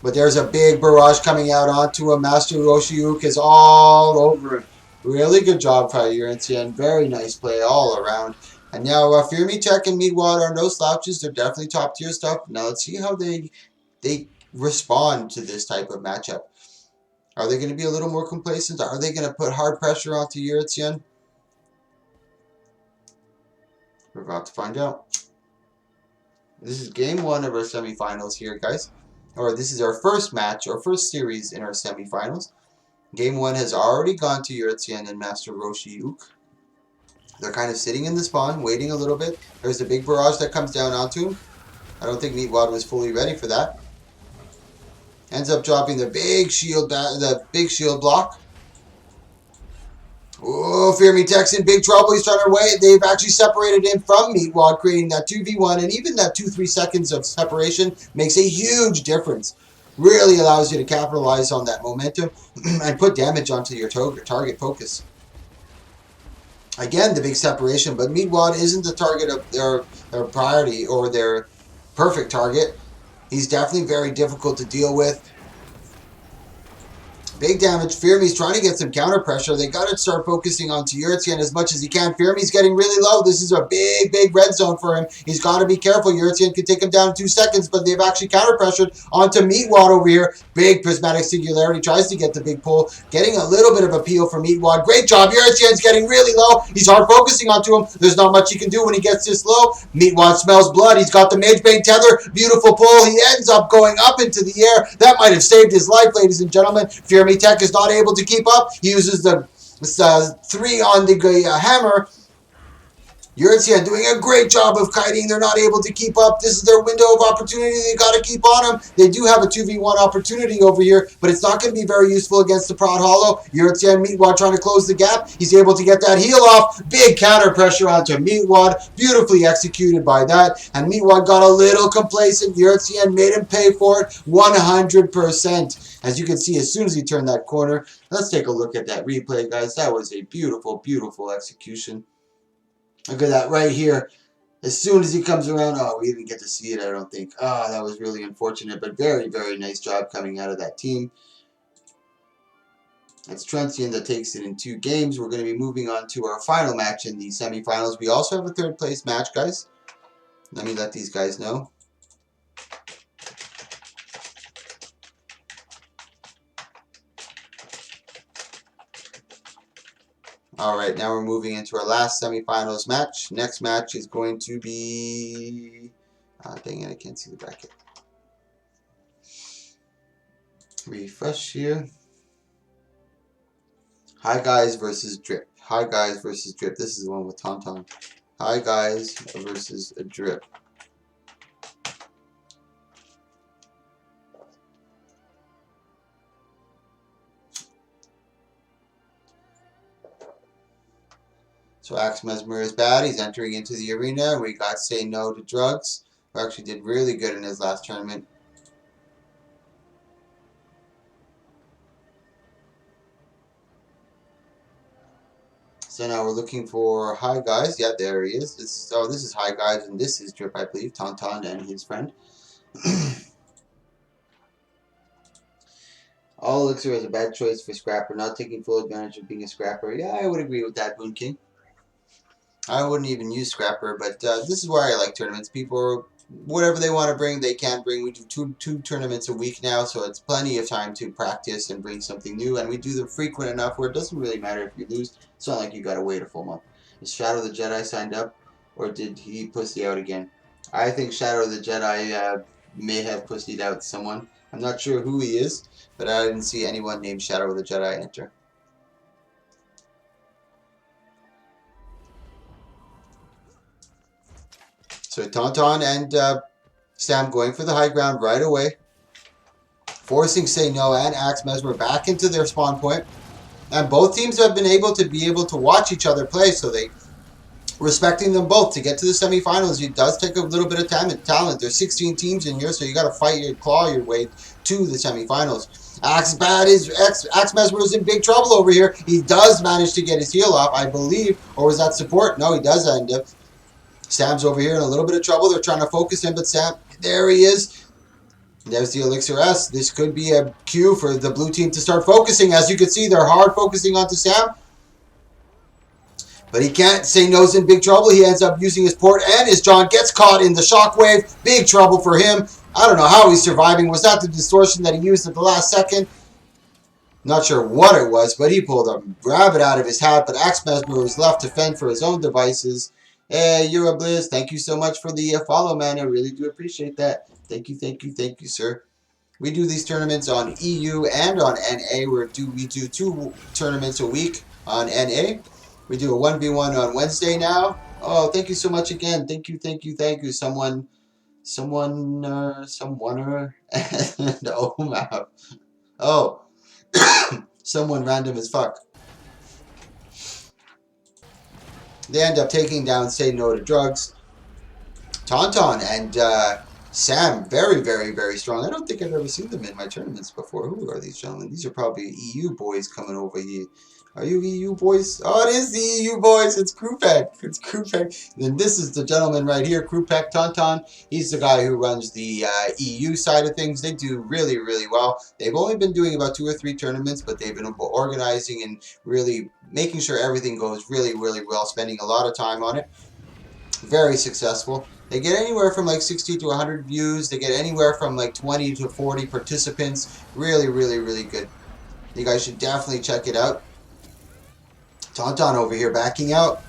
But there's a big barrage coming out onto him. Master Roshi is all over him. Really good job by Yurtien. Very nice play all around. And now Fear Me Tech and Meatwad are no slouches. They're definitely top tier stuff. Now let's see how they respond to this type of matchup. Are they going to be a little more complacent? Are they going to put hard pressure onto Yurtseven? We're about to find out. This is game 1 of our semifinals here, guys. Or this is our first match, our first series in our semifinals. Game 1 has already gone to Yurtseven and Master Roshi Ook. They're kind of sitting in the spawn, waiting a little bit. There's a big barrage that comes down onto him. I don't think Meatwad was fully ready for that. Ends up dropping the big shield block. Oh, Fear Me Tech's in big trouble. He's trying to wait. They've actually separated him from Meatwad, creating that 2v1. And even that 2-3 seconds of separation makes a huge difference. Really allows you to capitalize on that momentum and put damage onto your target focus. Again, the big separation, but Meatwad isn't the target of their priority or their perfect target. He's definitely very difficult to deal with. Big damage. Fear Me's trying to get some counter pressure. They got to start focusing on Yurtseven as much as he can. Fear Me's getting really low. This is a big red zone for him. He's got to be careful. Yurtseven could take him down in 2 seconds, but they've actually counter pressured onto Meatwad over here. Big prismatic singularity. Tries to get the big pull. Getting a little bit of a peel from Meatwad. Great job. Yurtseven's getting really low. He's hard focusing onto him. There's not much he can do when he gets this low. Meatwad smells blood. He's got the mage bait tether. Beautiful pull. He ends up going up into the air. That might have saved his life, ladies and gentlemen. Fear Me Tech is not able to keep up. He uses the 3 on the hammer. Yurtseven doing a great job of kiting. They're not able to keep up. This is their window of opportunity. They got to keep on him. They do have a 2v1 opportunity over here, but it's not going to be very useful against the Prod Hollow. Yurtseven, Meatwad trying to close the gap. He's able to get that heal off. Big counter pressure onto Meatwad. Beautifully executed by that. And Meatwad got a little complacent. Yurtseven made him pay for it 100%. As you can see, as soon as he turned that corner, let's take a look at that replay, guys. That was a beautiful, beautiful execution. Look at that right here. As soon as he comes around, oh, we didn't get to see it, I don't think. Oh, that was really unfortunate, but very, very nice job coming out of that team. It's Truntian that takes it in 2 games. We're going to be moving on to our final match in the semifinals. We also have a 3rd place match, guys. Let me let these guys know. Alright, now we're moving into our last semifinals match. Next match is going to be... dang it, I can't see the bracket. Refresh here. Hi Guys versus Drip. Hi Guys versus Drip. This is the one with Tauntaun. Hi Guys versus Drip. So Axe Mesmer is bad. He's entering into the arena. We got Say No to Drugs, who actually did really good in his last tournament. So now we're looking for Hi Guys. Yeah, there he is. This is Hi Guys, and this is Drip, I believe. Tauntaun and his friend. All Elixir is a bad choice for Scrapper. Not taking full advantage of being a Scrapper. Yeah, I would agree with that, Boon King. I wouldn't even use Scrapper, but this is why I like tournaments. People, whatever they want to bring, they can bring. We do two tournaments a week now, so it's plenty of time to practice and bring something new. And we do them frequent enough where it doesn't really matter if you lose. It's not like you got to wait a full month. Is Shadow the Jedi signed up, or did he pussy out again? I think Shadow the Jedi may have pussied out someone. I'm not sure who he is, but I didn't see anyone named Shadow the Jedi enter. So Tauntaun and Sam going for the high ground right away. Forcing Say No and Axe Mesmer back into their spawn point. And both teams have been able to watch each other play, so they respecting them both. To get to the semifinals, it does take a little bit of talent. There's 16 teams in here, so you got to claw your way to the semifinals. Axe Mesmer is in big trouble over here. He does manage to get his heal off, I believe. Or was that support? No, he does end up. Sam's over here in a little bit of trouble. They're trying to focus him, but Sam, there he is. There's the Elixir S. This could be a cue for the blue team to start focusing. As you can see, they're hard focusing onto Sam. But he can't. Say no's in big trouble. He ends up using his port and his John gets caught in the shockwave. Big trouble for him. I don't know how he's surviving. Was that the distortion that he used at the last second? Not sure what it was, but he pulled a rabbit out of his hat. But Axe Mesmer was left to fend for his own devices. Hey, Eurobliss, thank you so much for the follow, man. I really do appreciate that. Thank you, sir. We do these tournaments on EU and on NA. We do 2 tournaments a week on NA. We do a 1v1 on Wednesday now. Oh, thank you so much again. Thank you. Someoneer, and OMAP. Oh, someone random as fuck. They end up taking down Say No to Drugs. Tauntaun and Sam, very, very, very strong. I don't think I've ever seen them in my tournaments before. Who are these gentlemen? These are probably EU boys coming over here. Are you EU boys? Oh, it is the EU boys. It's Krupek. It's Krupek. And this is the gentleman right here, Krupek Tauntaun. He's the guy who runs the EU side of things. They do really, really well. They've only been doing about 2 or 3 tournaments, but they've been organizing and really making sure everything goes really, really well, spending a lot of time on it. Very successful. They get anywhere from like 60 to 100 views. They get anywhere from like 20 to 40 participants. Really, really, really good. You guys should definitely check it out. Tauntaun over here backing out.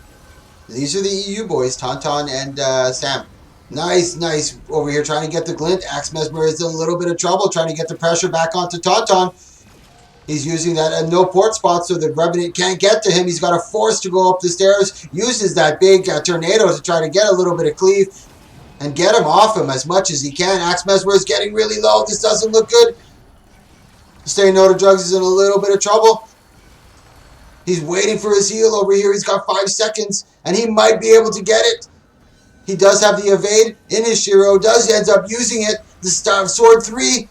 These are the EU boys, Tauntaun and Sam. Nice over here trying to get the glint. Axe Mesmer is in a little bit of trouble trying to get the pressure back onto Tauntaun. He's using that no port spot so the Revenant can't get to him. He's got a force to go up the stairs. Uses that big tornado to try to get a little bit of cleave and get him off him as much as he can. Axe Mesmer is getting really low. This doesn't look good. Say No to Drugs is in a little bit of trouble. He's waiting for his heal over here. He's got 5 seconds, and he might be able to get it. He does have the evade in his Shiro. Does ends up using it. The sword 3.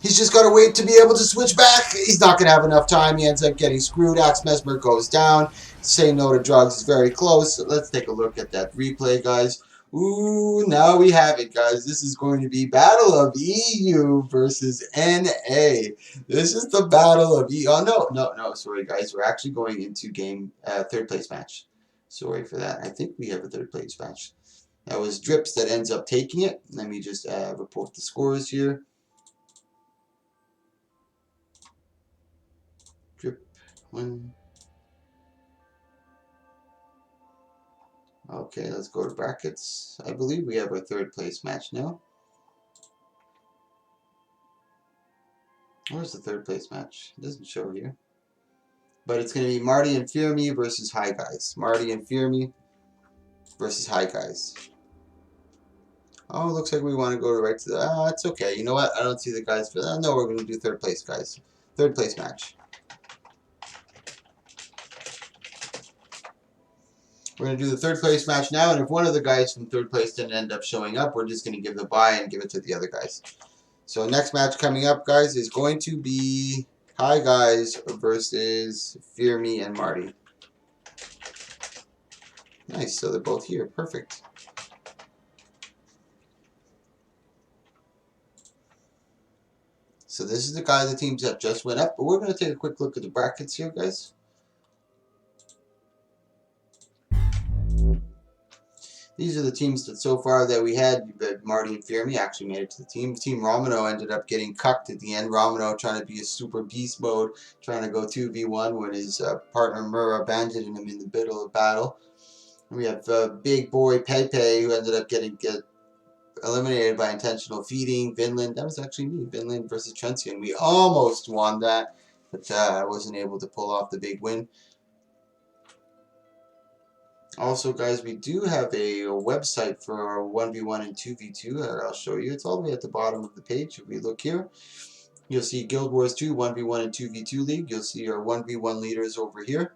He's just got to wait to be able to switch back. He's not going to have enough time. He ends up getting screwed. Axe Mesmer goes down. Say No to Drugs is very close. So let's take a look at that replay, guys. Ooh, now we have it, guys. This is going to be Battle of EU versus NA. This is the Battle of EU. Oh, no. Sorry, guys. We're actually going into game 3rd place match. Sorry for that. I think we have a 3rd place match. That was Drips that ends up taking it. Let me just report the scores here. Drip 1. Okay, let's go to brackets. I believe we have our 3rd place match now. Where's the 3rd place match? It doesn't show here. But it's going to be Marty and Fear Me versus Hi Guys. Marty and Fear Me versus Hi Guys. Oh, looks like we want to go right to the... it's okay. You know what? I don't see the guys for that. No, we're going to do 3rd place, guys. 3rd place match. We're going to do the 3rd place match now, and if one of the guys from 3rd place didn't end up showing up, we're just going to give the bye and give it to the other guys. So next match coming up, guys, is going to be Hi Guys versus Fear Me and Marty. Nice, so they're both here. Perfect. So this is the teams that just went up, but we're going to take a quick look at the brackets here, guys. These are the teams that so far that we had. Marty and Fear Me actually made it to the team. Team Romano ended up getting cucked at the end. Romano trying to be a super beast mode, trying to go 2v1 when his partner Mura abandoned him in the middle of battle. And we have big boy Pepe who ended up getting eliminated by intentional feeding. Vinland, that was actually me. Vinland versus Trensian. We almost won that, but I wasn't able to pull off the big win. Also, guys, we do have a website for our 1v1 and 2v2 that I'll show you. It's all the way at the bottom of the page. If we look here, you'll see Guild Wars 2 1v1 and 2v2 League. You'll see our 1v1 leaders over here.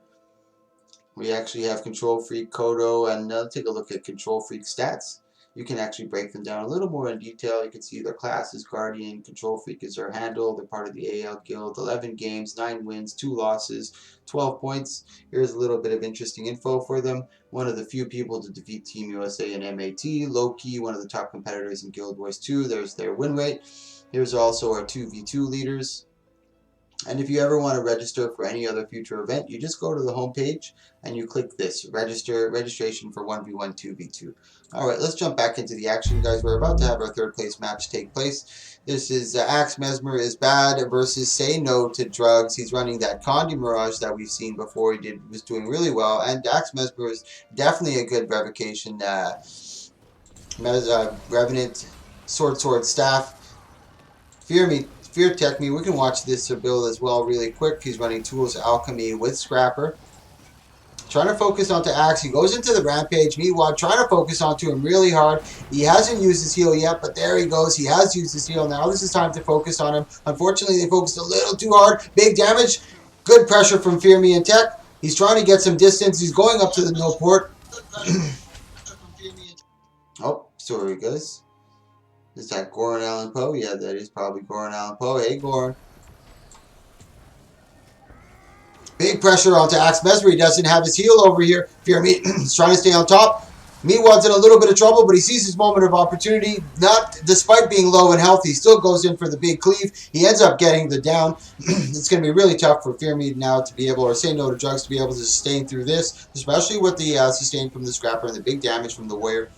We actually have Control Freak, Kodo, and take a look at Control Freak stats. You can actually break them down a little more in detail. You can see their classes. Guardian, Control Freak is their handle. They're part of the AL Guild. 11 games, 9 wins, 2 losses, 12 points. Here's a little bit of interesting info for them. One of the few people to defeat Team USA in MAT. Low-key, one of the top competitors in Guild Wars 2. There's their win rate. Here's also our 2v2 leaders. And if you ever want to register for any other future event, you just go to the home page and you click this registration for 1v1 2v2. All right, let's jump back into the action, guys. We're about to have our third place match take place. This is Axe Mesmer is bad versus Say No to Drugs. He's running that Condi Mirage that we've seen before. Was doing really well, and Axe Mesmer is definitely a good revocation. Revenant Sword Staff. Fear Tech Me. We can watch this build as well really quick. He's running Tools Alchemy with Scrapper. Trying to focus onto Axe. He goes into the Rampage. Meatwad trying to focus onto him really hard. He hasn't used his heal yet, but there he goes. He has used his heal. Now this is time to focus on him. Unfortunately, they focused a little too hard. Big damage. Good pressure from Fear Me and Tech. He's trying to get some distance. He's going up to the no port. Oh, sorry guys. Is that Goran Allen Poe? Yeah, that is probably Goran Allen Poe. Hey, Goran. Big pressure onto Axe Mesmer. He doesn't have his heal over here. Fear Me is trying to stay on top. Meatwad's in a little bit of trouble, but he sees his moment of opportunity. Not despite being low in health, he still goes in for the big cleave. He ends up getting the down. It's going to be really tough for Fear Me now to be able, or Say No to Drugs to be able to sustain through this, especially with the sustain from the Scrapper and the big damage from the Warrior.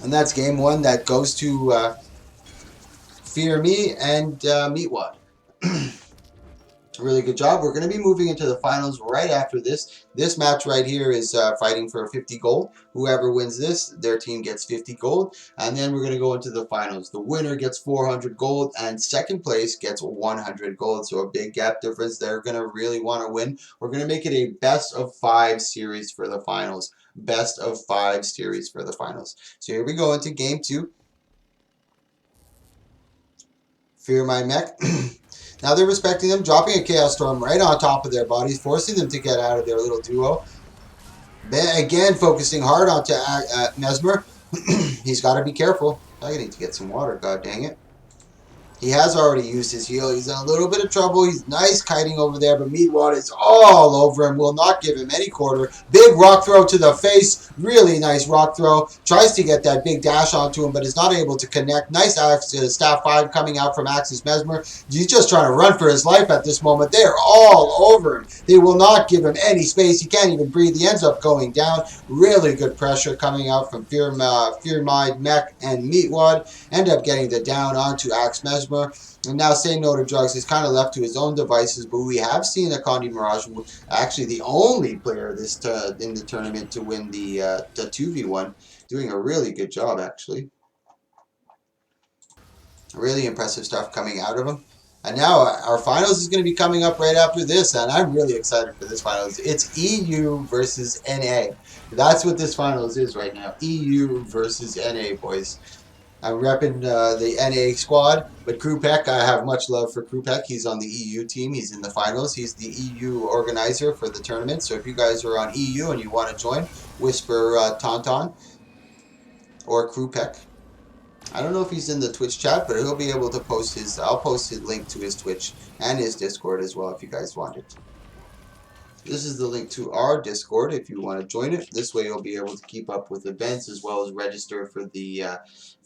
And that's game one. That goes to Fear Me and Meatwad. Really good job. We're going to be moving into the finals right after this. This match right here is fighting for 50 gold. Whoever wins this, their team gets 50 gold. And then we're going to go into the finals. The winner gets 400 gold and second place gets 100 gold. So a big gap difference. They're going to really want to win. We're going to make it a best of 5 series for the finals. Best of 5 series for the finals. So here we go into game 2. Fear My Mech. Now they're respecting them, dropping a Chaos Storm right on top of their bodies, forcing them to get out of their little duo. Again, focusing hard onto Mesmer. He's got to be careful. I need to get some water, god dang it. He has already used his heal. He's in a little bit of trouble. He's nice kiting over there, but Meatwad is all over him. Will not give him any quarter. Big rock throw to the face. Really nice rock throw. Tries to get that big dash onto him, but is not able to connect. Nice staff 5 coming out from Axis Mesmer. He's just trying to run for his life at this moment. They are all over him. They will not give him any space. He can't even breathe. He ends up going down. Really good pressure coming out from Fear Mind, Mech, and Meatwad. End up getting the down onto Axe Mesmer. And now Say No to Drugs is kind of left to his own devices, but we have seen a Condi Mirage, actually the only player this in the tournament to win the 2v1, doing a really good job actually. Really impressive stuff coming out of him. And now our finals is going to be coming up right after this, and I'm really excited for this finals. It's EU versus NA. That's what this finals is right now. EU versus NA, boys. I'm repping the NA squad, but Krupek, I have much love for Krupek. He's on the EU team. He's in the finals. He's the EU organizer for the tournament. So if you guys are on EU and you want to join, whisper Tauntaun or Krupek. I don't know if he's in the Twitch chat, but he'll be able to post his, I'll post his link to his Twitch and his Discord as well if you guys want it. This is the link to our Discord if you want to join it. This way you'll be able to keep up with events as well as register for the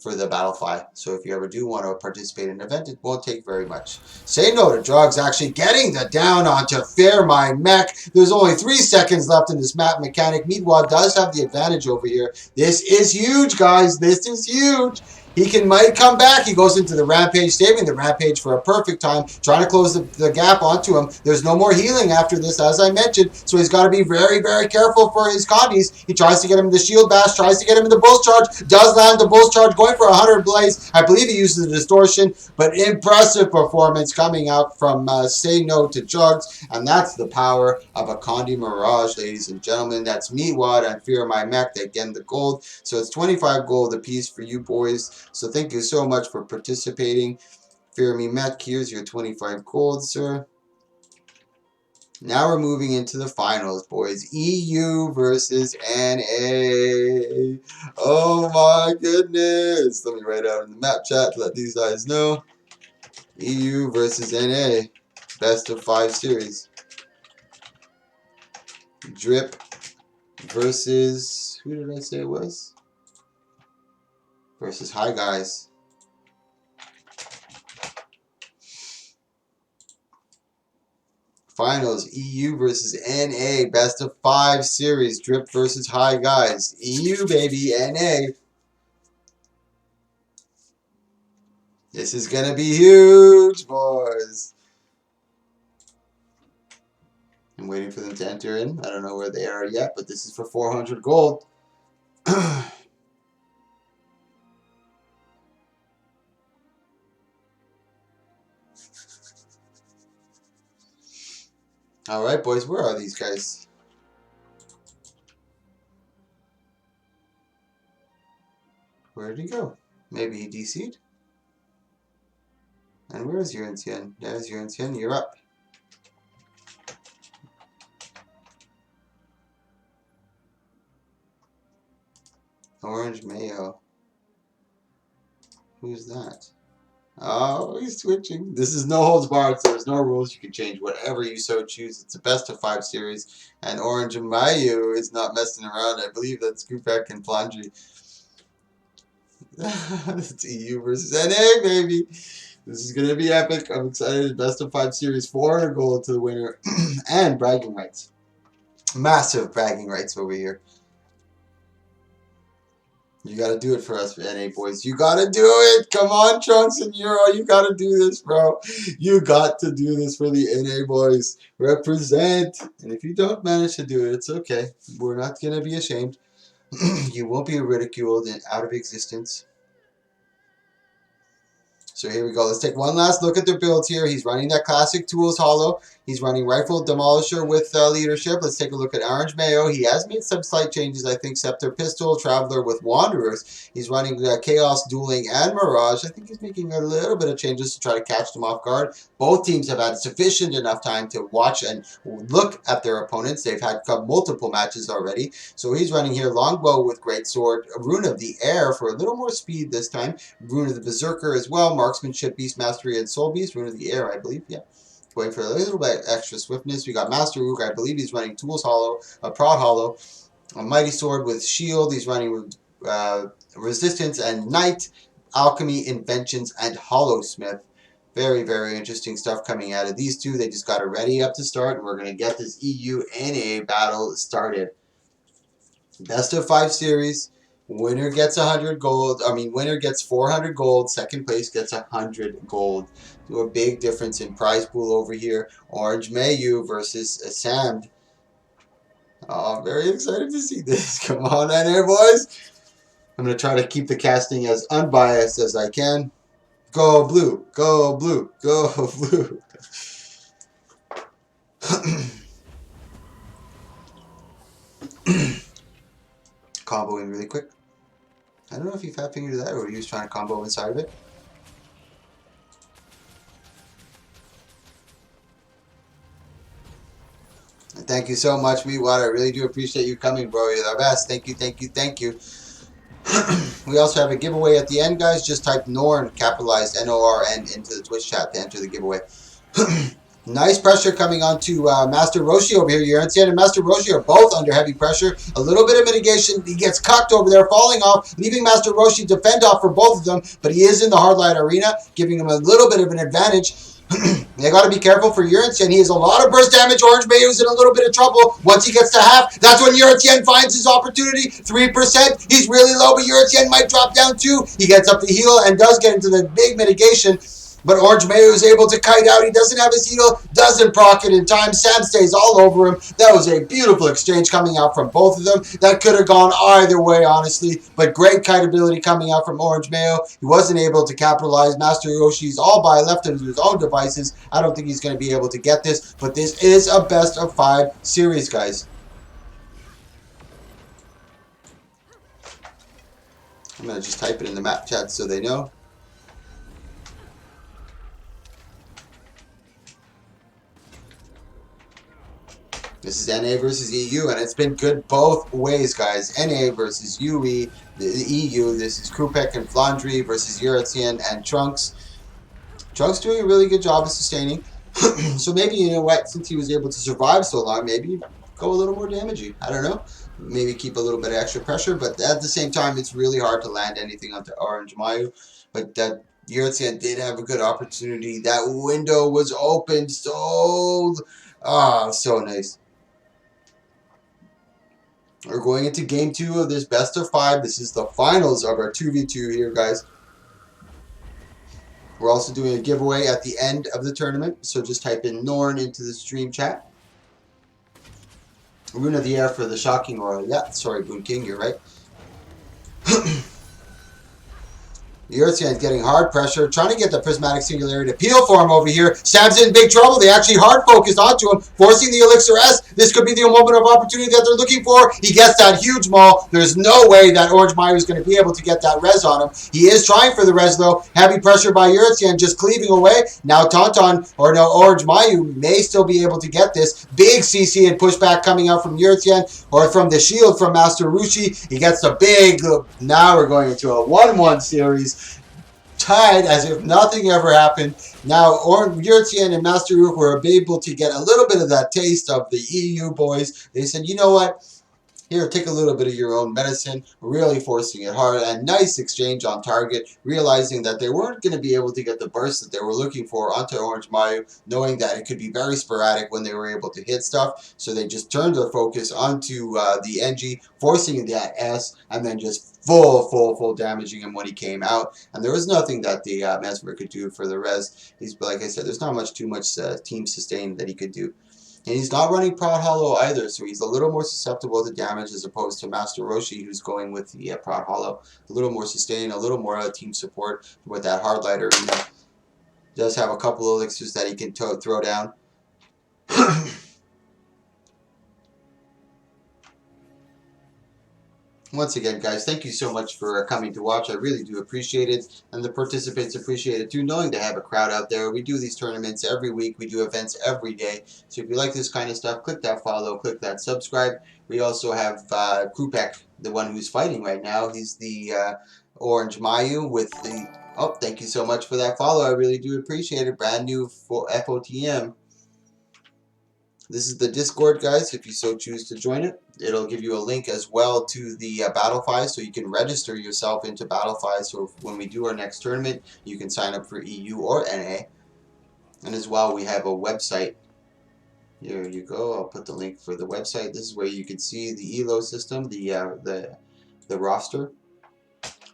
Battlefy. So if you ever do want to participate in an event, it won't take very much. Say No to Drugs actually getting the down onto Fear My Mech. There's only 3 seconds left in this map mechanic. Meatwad does have the advantage over here. This is huge, guys. This is huge. He might come back. He goes into the Rampage, saving the Rampage for a perfect time, trying to close the gap onto him. There's no more healing after this, as I mentioned, so he's got to be very, very careful for his Condis. He tries to get him in the Shield Bash, tries to get him in the Bull's Charge, does land the Bull's Charge, going for 100 Blaze. I believe he uses the Distortion, but impressive performance coming out from Say No to Drugs, and that's the power of a Condi Mirage, ladies and gentlemen. That's Meatwad and Fear My Mech that get the gold, so it's 25 gold apiece for you boys. So thank you so much for participating. Fear Me Mech, here's your 25 gold, sir. Now we're moving into the finals, boys. EU versus NA. Oh my goodness. Let me write out in the map chat to let these guys know. EU versus NA. Best of 5 series. Drip versus, who did I say it was? Versus Hi Guys. Finals, EU versus NA, best of 5 series, Drip versus High Guys. EU, baby, NA. This is going to be huge, boys. I'm waiting for them to enter in. I don't know where they are yet, but this is for 400 gold. All right, boys, where are these guys? Where did he go? Maybe he DC'd? And where is Yuan-Tian? There's Yuan-Tian, you're up. Orange Mayo. Who's that? Oh, he's switching. This is no holds barred, so there's no rules. You can change whatever you so choose. It's a best of 5 series, and Orange Mayo is not messing around. I believe that's Kupek and Flandry. It's EU versus NA, baby. This is gonna be epic. I'm excited. Best of 5 series, 400 gold to the winner, and bragging rights. Massive bragging rights over here. You gotta do it for us, NA boys. You gotta do it. Come on, Trunks and Euro. You gotta do this, bro. You got to do this for the NA boys. Represent. And if you don't manage to do it, it's okay. We're not gonna be ashamed. You won't be ridiculed and out of existence. So here we go. Let's take one last look at their builds here. He's running that classic Tools Hollow. He's running Rifle Demolisher with leadership. Let's take a look at Orange Mayo. He has made some slight changes, I think. Scepter Pistol, Traveler with Wanderers. He's running Chaos, Dueling, and Mirage. I think he's making a little bit of changes to try to catch them off guard. Both teams have had sufficient enough time to watch and look at their opponents. They've had multiple matches already. So he's running here Longbow with Greatsword, Rune of the Air for a little more speed this time. Rune of the Berserker as well. Marksmanship, Beast Mastery, and Soul Beast. Rune of the Air, I believe. Yeah. Going for a little bit extra swiftness. We got Master Rook. I believe he's running Tools Hollow, a Prod Hollow. A Mighty Sword with Shield. He's running Resistance and Knight. Alchemy, Inventions, and Hollowsmith. Very, very interesting stuff coming out of these two. They just got it ready up to start, and we're going to get this EU NA battle started. Best of 5 series. Winner gets 100 gold. Winner gets 400 gold. Second place gets 100 gold. So a big difference in prize pool over here. Orange Mayu versus Sam. Oh, I'm very excited to see this. Come on, NA boys. I'm going to try to keep the casting as unbiased as I can. Go blue. Go blue. Go blue. Comboing really quick. I don't know if he fat fingered that or he was trying to combo inside of it. And thank you so much, Meatwater. I really do appreciate you coming, bro. You're the best. Thank you, thank you, thank you. We also have a giveaway at the end, guys. Just type Norn, capitalized N-O-R-N, into the Twitch chat to enter the giveaway. Nice pressure coming on to Master Roshi over here. Yuan-Tian and Master Roshi are both under heavy pressure. A little bit of mitigation. He gets cucked over there, falling off, leaving Master Roshi defend off for both of them. But he is in the hardline arena, giving him a little bit of an advantage. They got to be careful for Yuan-Tian. He has a lot of burst damage. Orange Mayo's in a little bit of trouble. Once he gets to half, that's when Yuan-Tian finds his opportunity. 3%. He's really low, but Yuan-Tian might drop down too. He gets up the heal and does get into the big mitigation. But Orange Mayo is able to kite out. He doesn't have his heal, doesn't proc it in time. Sam stays all over him. That was a beautiful exchange coming out from both of them. That could have gone either way, honestly. But great kite ability coming out from Orange Mayo. He wasn't able to capitalize. Master Yoshi's all by left of his own devices. I don't think he's going to be able to get this. But this is a best of 5 series, guys. I'm going to just type it in the map chat so they know. This is NA versus EU, and it's been good both ways, guys. NA versus UE, the EU. This is Kupek and Flandry versus Yuan-Tian and Trunks. Trunks doing a really good job of sustaining. So maybe, you know what, since he was able to survive so long, maybe go a little more damagey. I don't know. Maybe keep a little bit of extra pressure, but at the same time, it's really hard to land anything onto Orange Mayu. But that Yuan-Tian did have a good opportunity. That window was open so Ah, so nice. We're going into game 2 of this best of 5. This is the finals of our 2v2 here, guys. We're also doing a giveaway at the end of the tournament, so just type in Norn into the stream chat. Rune of the Air for the Shocking Aura. Yeah, sorry, Boon King, you're right. The Earthscan's getting hard pressure, trying to get the Prismatic Singularity to peel for him over here. Sam's in big trouble. They actually hard focused onto him, forcing the Elixir S. This could be the moment of opportunity that they're looking for. He gets that huge maul. There's no way that Orange Mayu is going to be able to get that res on him. He is trying for the res, though. Heavy pressure by Earthscan, just cleaving away. Now Tauntaun, or no, Orange Mayu may still be able to get this. Big CC and pushback coming out from Earthscan, or from the shield from Master Roshi. He gets the big... Now we're going into a 1-1 series. Tied as if nothing ever happened. Now, Yurtian and Master Rook were able to get a little bit of that taste of the EU boys. They said, you know what? Here, take a little bit of your own medicine, really forcing it hard. And nice exchange on target, realizing that they weren't going to be able to get the burst that they were looking for onto Orange Mayu, knowing that it could be very sporadic when they were able to hit stuff. So they just turned their focus onto the NG, forcing that S, and then just full damaging him when he came out. And there was nothing that the Mesmer could do for the res. Like I said, there's not too much team sustain that he could do. And he's not running Prod Hollow either, so he's a little more susceptible to damage as opposed to Master Roshi, who's going with the Prod Hollow. A little more sustain, a little more team support with that Hard Light Arena. Does have a couple of elixirs that he can throw down. Once again, guys, thank you so much for coming to watch. I really do appreciate it, and the participants appreciate it too, knowing to have a crowd out there. We do these tournaments every week. We do events every day. So if you like this kind of stuff, click that follow, click that subscribe. We also have Krupek, the one who's fighting right now. He's the Orange Mayu with the... Oh, thank you so much for that follow. I really do appreciate it. Brand new FOTM. This is the Discord, guys, if you so choose to join it. It'll give you a link as well to the Battlefy, so you can register yourself into Battlefy. So when we do our next tournament, you can sign up for EU or NA. And as well, we have a website. Here you go. I'll put the link for the website. This is where you can see the ELO system, the roster.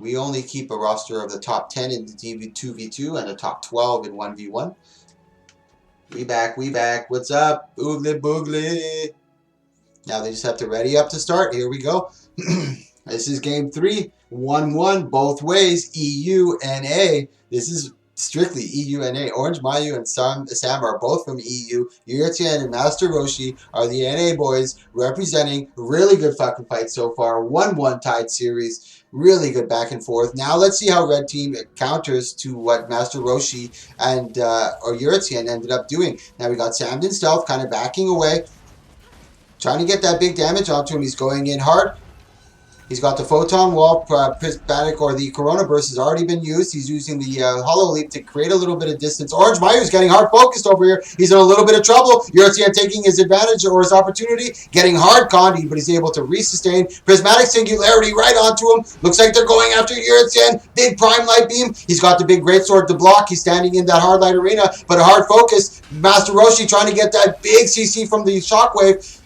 We only keep a roster of the top 10 in the 2v2 and the top 12 in 1v1. We back. What's up? Boogly boogly. Now they just have to ready up to start. Here we go. This is game 3. 1-1 both ways. EU and A. This is strictly EU and A. Orange Mayu and Sam are both from EU. Yurtian and Master Roshi are the NA boys representing. Really good fucking fight so far. 1-1 tied series. Really good back and forth. Now let's see how Red Team counters to what Master Roshi and or Yurtian ended up doing. Now we got Samden Stealth kind of backing away, trying to get that big damage onto him. He's going in hard. He's got the Photon Wall, Prismatic, or the Corona Burst has already been used. He's using the Hollow Leap to create a little bit of distance. Orange Mayu is getting hard focused over here. He's in a little bit of trouble. Yurtian taking his advantage or his opportunity, getting hard conned, but he's able to resustain. Prismatic Singularity right onto him. Looks like they're going after Yurtian. Big Prime Light Beam. He's got the big Greatsword to block. He's standing in that Hard Light Arena, but a hard focus. Master Roshi trying to get that big CC from the Shockwave.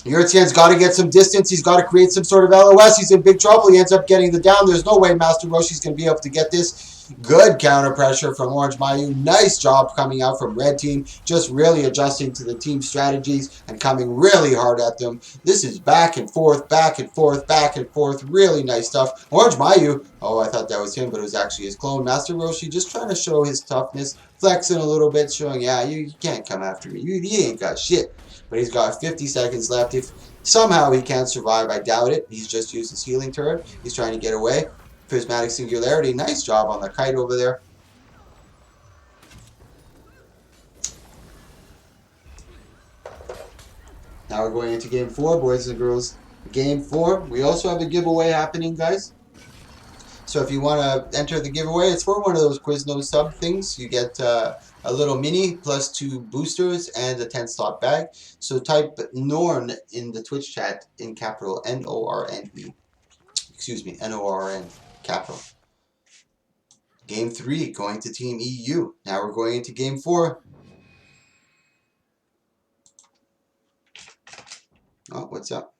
Yurtian's got to get some distance. He's got to create some sort of LOS. He's in big trouble. He ends up getting the down. There's no way Master Roshi's going to be able to get this. Good counter pressure from Orange Mayu. Nice job coming out from Red Team. Just really adjusting to the team strategies and coming really hard at them. This is back and forth, back and forth, back and forth. Really nice stuff. Orange Mayu. Oh, I thought that was him, but it was actually his clone. Master Roshi just trying to show his toughness. Flexing a little bit, showing, yeah, you can't come after me. You ain't got shit. But he's got 50 seconds left. If somehow he can't survive, I doubt it. He's just used his healing turret. He's trying to get away. Prismatic Singularity. Nice job on the kite over there. Now we're going into game 4, boys and girls. Game 4. We also have a giveaway happening, guys. So if you want to enter the giveaway, it's for one of those Quiznos sub things. You get a little mini plus 2 boosters and a 10-slot bag. So type Norn in the Twitch chat in capital N-O-R-N-E. Excuse me, N-O-R-N, capital. Game 3 going to Team EU. Now we're going into Game 4. Oh, what's up?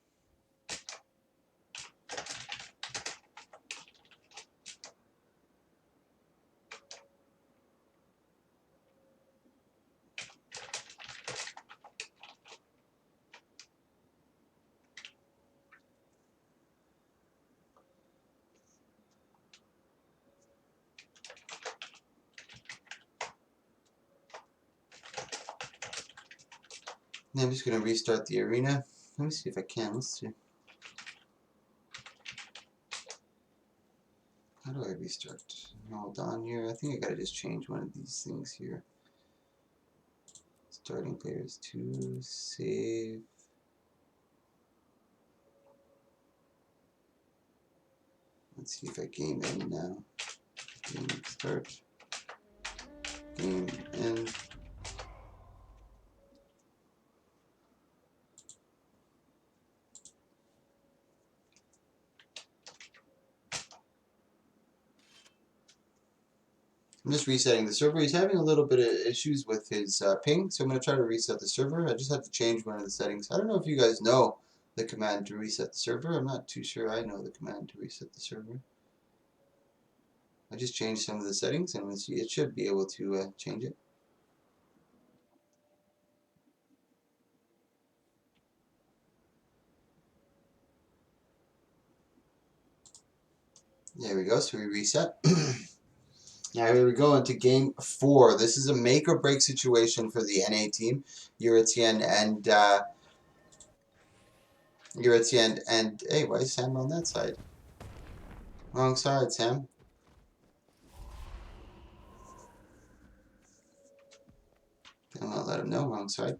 I'm just going to restart the arena. Let me see if I can. Let's see. How do I restart? Hold on here. I think I got to just change one of these things here. Starting players 2, save. Let's see if I game end now. Game start. Game end. I'm just resetting the server. He's having a little bit of issues with his ping, so I'm going to try to reset the server. I just have to change one of the settings. I don't know if you guys know the command to reset the server. I'm not too sure I know the command to reset the server. I just changed some of the settings, and let's see, it should be able to change it. There we go, so we reset. Now here we go into game 4. This is a make or break situation for the NA team. Eurytian and hey, why is Sam on that side? Wrong side, Sam. I'm gonna let him know, wrong side.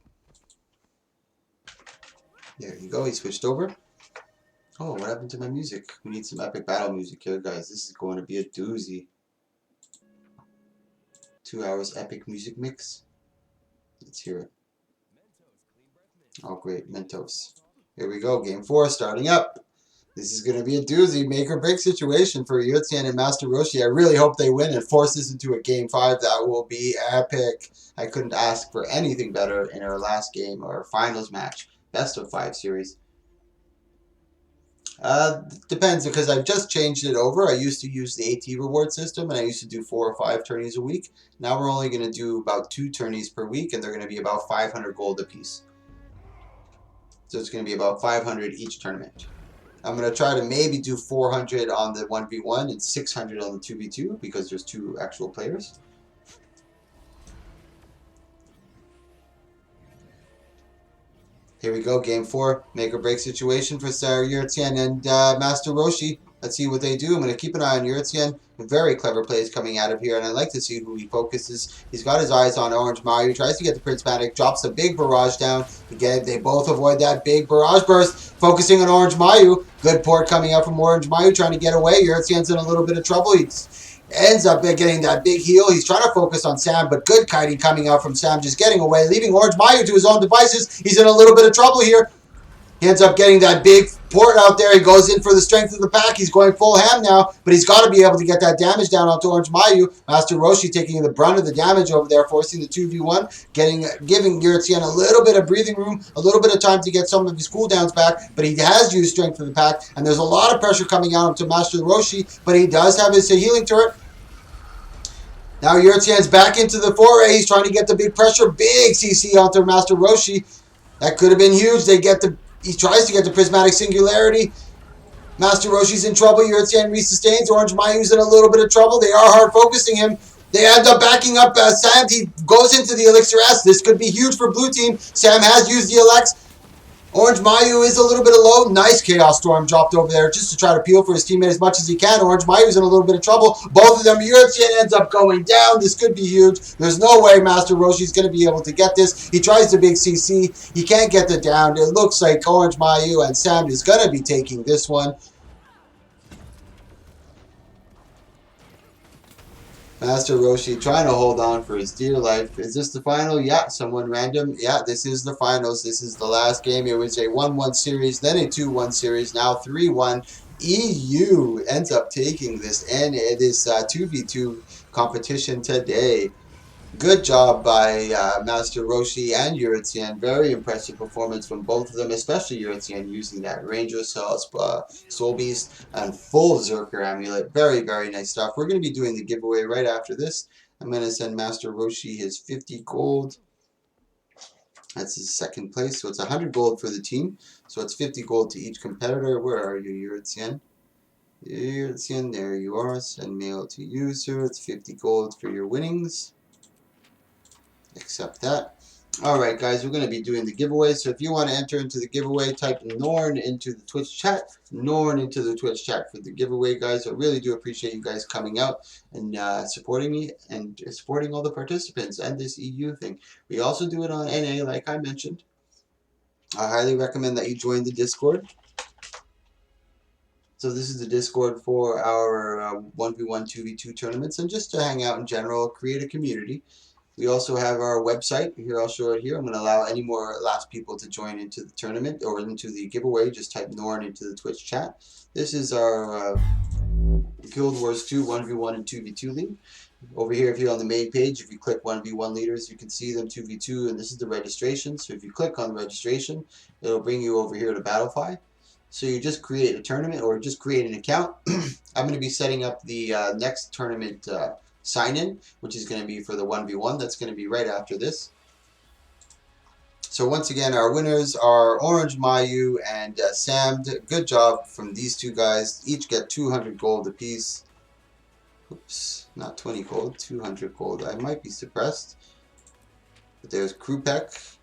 There you go, he switched over. Oh, what happened to my music? We need some epic battle music here, guys. This is going to be a doozy. 2 hours epic music mix. Let's hear it. Oh, great, Mentos. Here we go, game 4 starting up. This is going to be a doozy, make or break situation for Yurtien and Master Roshi. I really hope they win and force this into a game 5. That will be epic. I couldn't ask for anything better in our last game, our finals match. Best of 5 series. Depends, because I've just changed it over. I used to use the AT reward system, and I used to do 4 or 5 tourneys a week. Now we're only going to do about 2 tourneys per week, and they're going to be about 500 gold apiece. So it's going to be about 500 each tournament. I'm going to try to maybe do 400 on the 1v1 and 600 on the 2v2, because there's 2 actual players. Here we go, game 4, make or break situation for Yurtien and Master Roshi. Let's see what they do. I'm going to keep an eye on Yurtien. Very clever plays coming out of here, and I'd like to see who he focuses. He's got his eyes on Orange Mario. Tries to get the Prismatic, drops a big barrage down. Again, they both avoid that big barrage burst. Focusing on Orange Mayu. Good port coming out from Orange Mayu, trying to get away. Yurtien's in a little bit of trouble. He ends up getting that big heal. He's trying to focus on Sam, but good kiting coming out from Sam, just getting away, leaving Orange Mayu to his own devices. He's in a little bit of trouble here. He ends up getting that big port out there. He goes in for the strength of the pack. He's going full ham now, but he's got to be able to get that damage down onto Orange Mayu. Master Roshi taking the brunt of the damage over there, forcing the 2v1, giving Yurtien a little bit of breathing room, a little bit of time to get some of his cooldowns back, but he has used strength of the pack, and there's a lot of pressure coming out onto Master Roshi, but he does have his healing turret. Now Yurtien's back into the foray. He's trying to get the big pressure. Big CC onto Master Roshi. That could have been huge. He tries to get the Prismatic Singularity. Master Roshi's in trouble. Yurtien resustains. Orange Mayu's in a little bit of trouble. They are hard focusing him. They end up backing up Sam. He goes into the Elixir S. This could be huge for blue team. Sam has used the Elex. Orange Mayu is a little bit low. Nice Chaos Storm dropped over there just to try to peel for his teammate as much as he can. Orange Mayu's in a little bit of trouble. Both of them, Yurtien ends up going down. This could be huge. There's no way Master Roshi's going to be able to get this. He tries the big CC. He can't get the down. It looks like Orange Mayu and Sam is going to be taking this one. Master Roshi trying to hold on for his dear life. Is this the final? Yeah, someone random. Yeah, this is the finals. This is the last game. It was a 1-1 series, then a 2-1 series, now 3-1. EU ends up taking this, and it is 2v2 competition today. Good job by Master Roshi and Yuritien. Very impressive performance from both of them, especially Yuritien using that Ranger Soul Beast and full Zerker Amulet. Very, very nice stuff. We're going to be doing the giveaway right after this. I'm going to send Master Roshi his 50 gold. That's his second place. So it's 100 gold for the team. So it's 50 gold to each competitor. Where are you, Yuritien? Yuritien, there you are. Send mail to user. It's 50 gold for your winnings. Accept that. Alright guys, we're going to be doing the giveaway, so if you want to enter into the giveaway, type Norn into the Twitch chat, Norn into the Twitch chat for the giveaway, guys. I really do appreciate you guys coming out and supporting me and supporting all the participants and this EU thing. We also do it on NA, like I mentioned. I highly recommend that you join the Discord. So this is the Discord for our 1v1, 2v2 tournaments, and just to hang out in general, create a community. We also have our website. Here, I'll show it here. I'm going to allow any more last people to join into the tournament or into the giveaway. Just type Norn into the Twitch chat. This is our Guild Wars 2 1v1 and 2v2 league. Over here, if you're on the main page, if you click 1v1 leaders, you can see them 2v2, and this is the registration. So if you click on the registration, it'll bring you over here to Battlefy. So you just create a tournament or just create an account. I'm going to be setting up the next tournament sign-in, which is going to be for the 1v1. That's going to be right after this. So once again, our winners are Orange Mayu and Sam. Good job from these two guys. Each get 200 gold apiece. Oops, not 20 gold, 200 gold. I might be suppressed. But there's Krupek.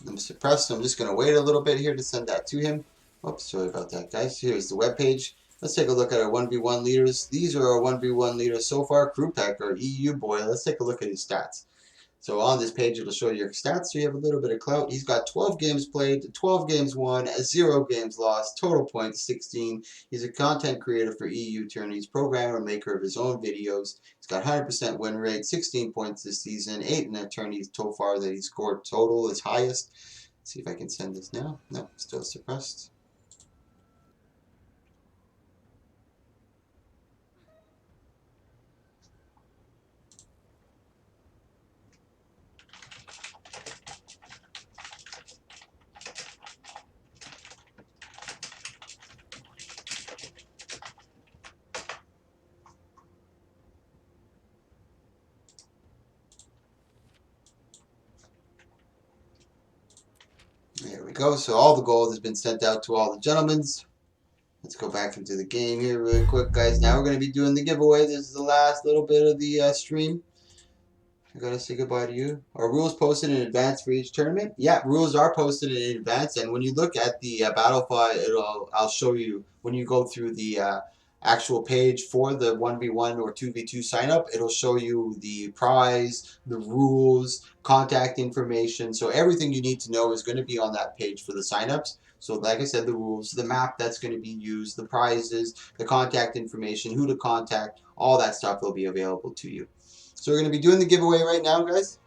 I'm suppressed, so I'm just going to wait a little bit here to send that to him. Oops, sorry about that, guys. Here's the web page. Let's take a look at our 1v1 leaders. These are our 1v1 leaders so far. Krupek, our EU boy. Let's take a look at his stats. So on this page, it'll show your stats, so you have a little bit of clout. He's got 12 games played, 12 games won, 0 games lost, total points 16. He's a content creator for EU tourneys, programmer, maker of his own videos. He's got 100% win rate, 16 points this season, 8 in the tourneys so far that he scored total, his highest. Let's see if I can send this now. No, still suppressed. There we go. So all the gold has been sent out to all the gentlemen. Let's go back into the game here really quick, guys. Now we're going to be doing the giveaway. This is the last little bit of the stream. I gotta say goodbye to you. Are rules posted in advance for each tournament? Yeah, rules are posted in advance, and when you look at the Battlefy, I'll show you when you go through the actual page for the 1v1 or 2v2 sign up. It'll show you the prize, the rules, contact information. So everything you need to know is going to be on that page for the signups. So like I said, the rules, the map that's going to be used, the prizes, the contact information, who to contact, all that stuff will be available to you. So we're going to be doing the giveaway right now, guys.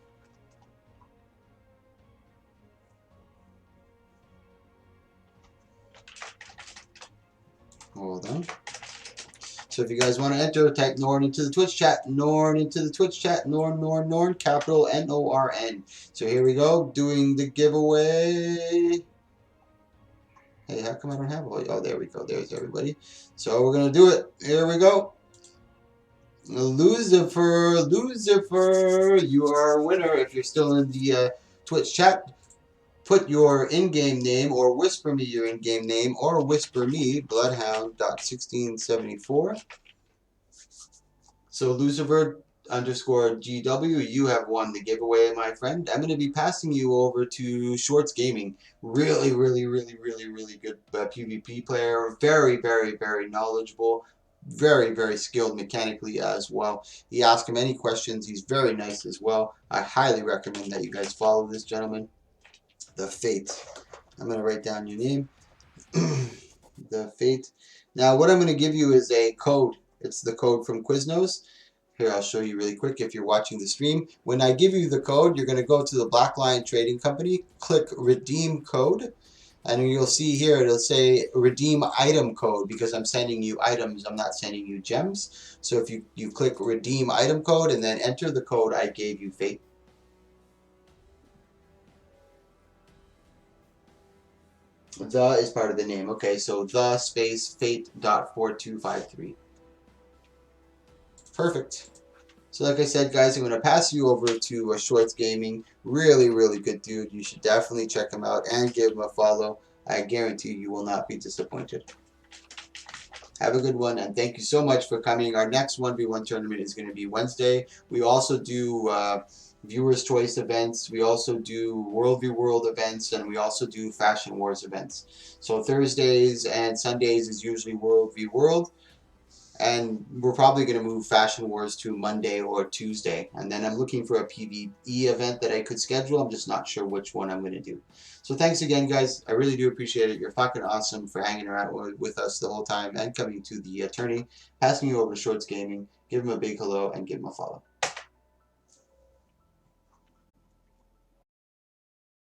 Hold on. So if you guys want to enter, type Norn into the Twitch chat. Norn into the Twitch chat. Norn, Norn, Norn. Capital N-O-R-N. So here we go. Doing the giveaway. Hey, how come I don't have all? Oh, there we go. There's everybody. So we're going to do it. Here we go. Lucifer, you are a winner. If you're still in the Twitch chat, put your in-game name or whisper me your in-game name or whisper me bloodhound.1674. So Lucifer _GW, you have won the giveaway, my friend. I'm going to be passing you over to Shorts Gaming. Really good PvP player. Very knowledgeable. Very skilled mechanically as well. You ask him any questions. He's very nice as well. I highly recommend that you guys follow this gentleman. The Fate. I'm going to write down your name. The Fate. Now what I'm going to give you is a code. It's the code from Quiznos. Here, I'll show you really quick if you're watching the stream. When I give you the code, you're going to go to the Black Lion Trading Company, click Redeem Code, And you'll see here, it'll say redeem item code because I'm sending you items. I'm not sending you gems. So if you click redeem item code and then enter the code I gave you, Fate. The is part of the name. Okay, so the space fate dot 4253. Perfect. So like I said, guys, I'm going to pass you over to Shorts Gaming. Really, really good dude. You should definitely check him out and give him a follow. I guarantee you will not be disappointed. Have a good one, and thank you so much for coming. Our next 1v1 tournament is going to be Wednesday. We also do Viewers' Choice events. We also do World v World events, and we also do Fashion Wars events. So Thursdays and Sundays is usually World v World. And we're probably going to move Fashion Wars to Monday or Tuesday. And then I'm looking for a PvE event that I could schedule. I'm just not sure which one I'm going to do. So thanks again, guys. I really do appreciate it. You're fucking awesome for hanging around with us the whole time and coming to the tourney. Passing you over to Shorts Gaming. Give him a big hello and give him a follow.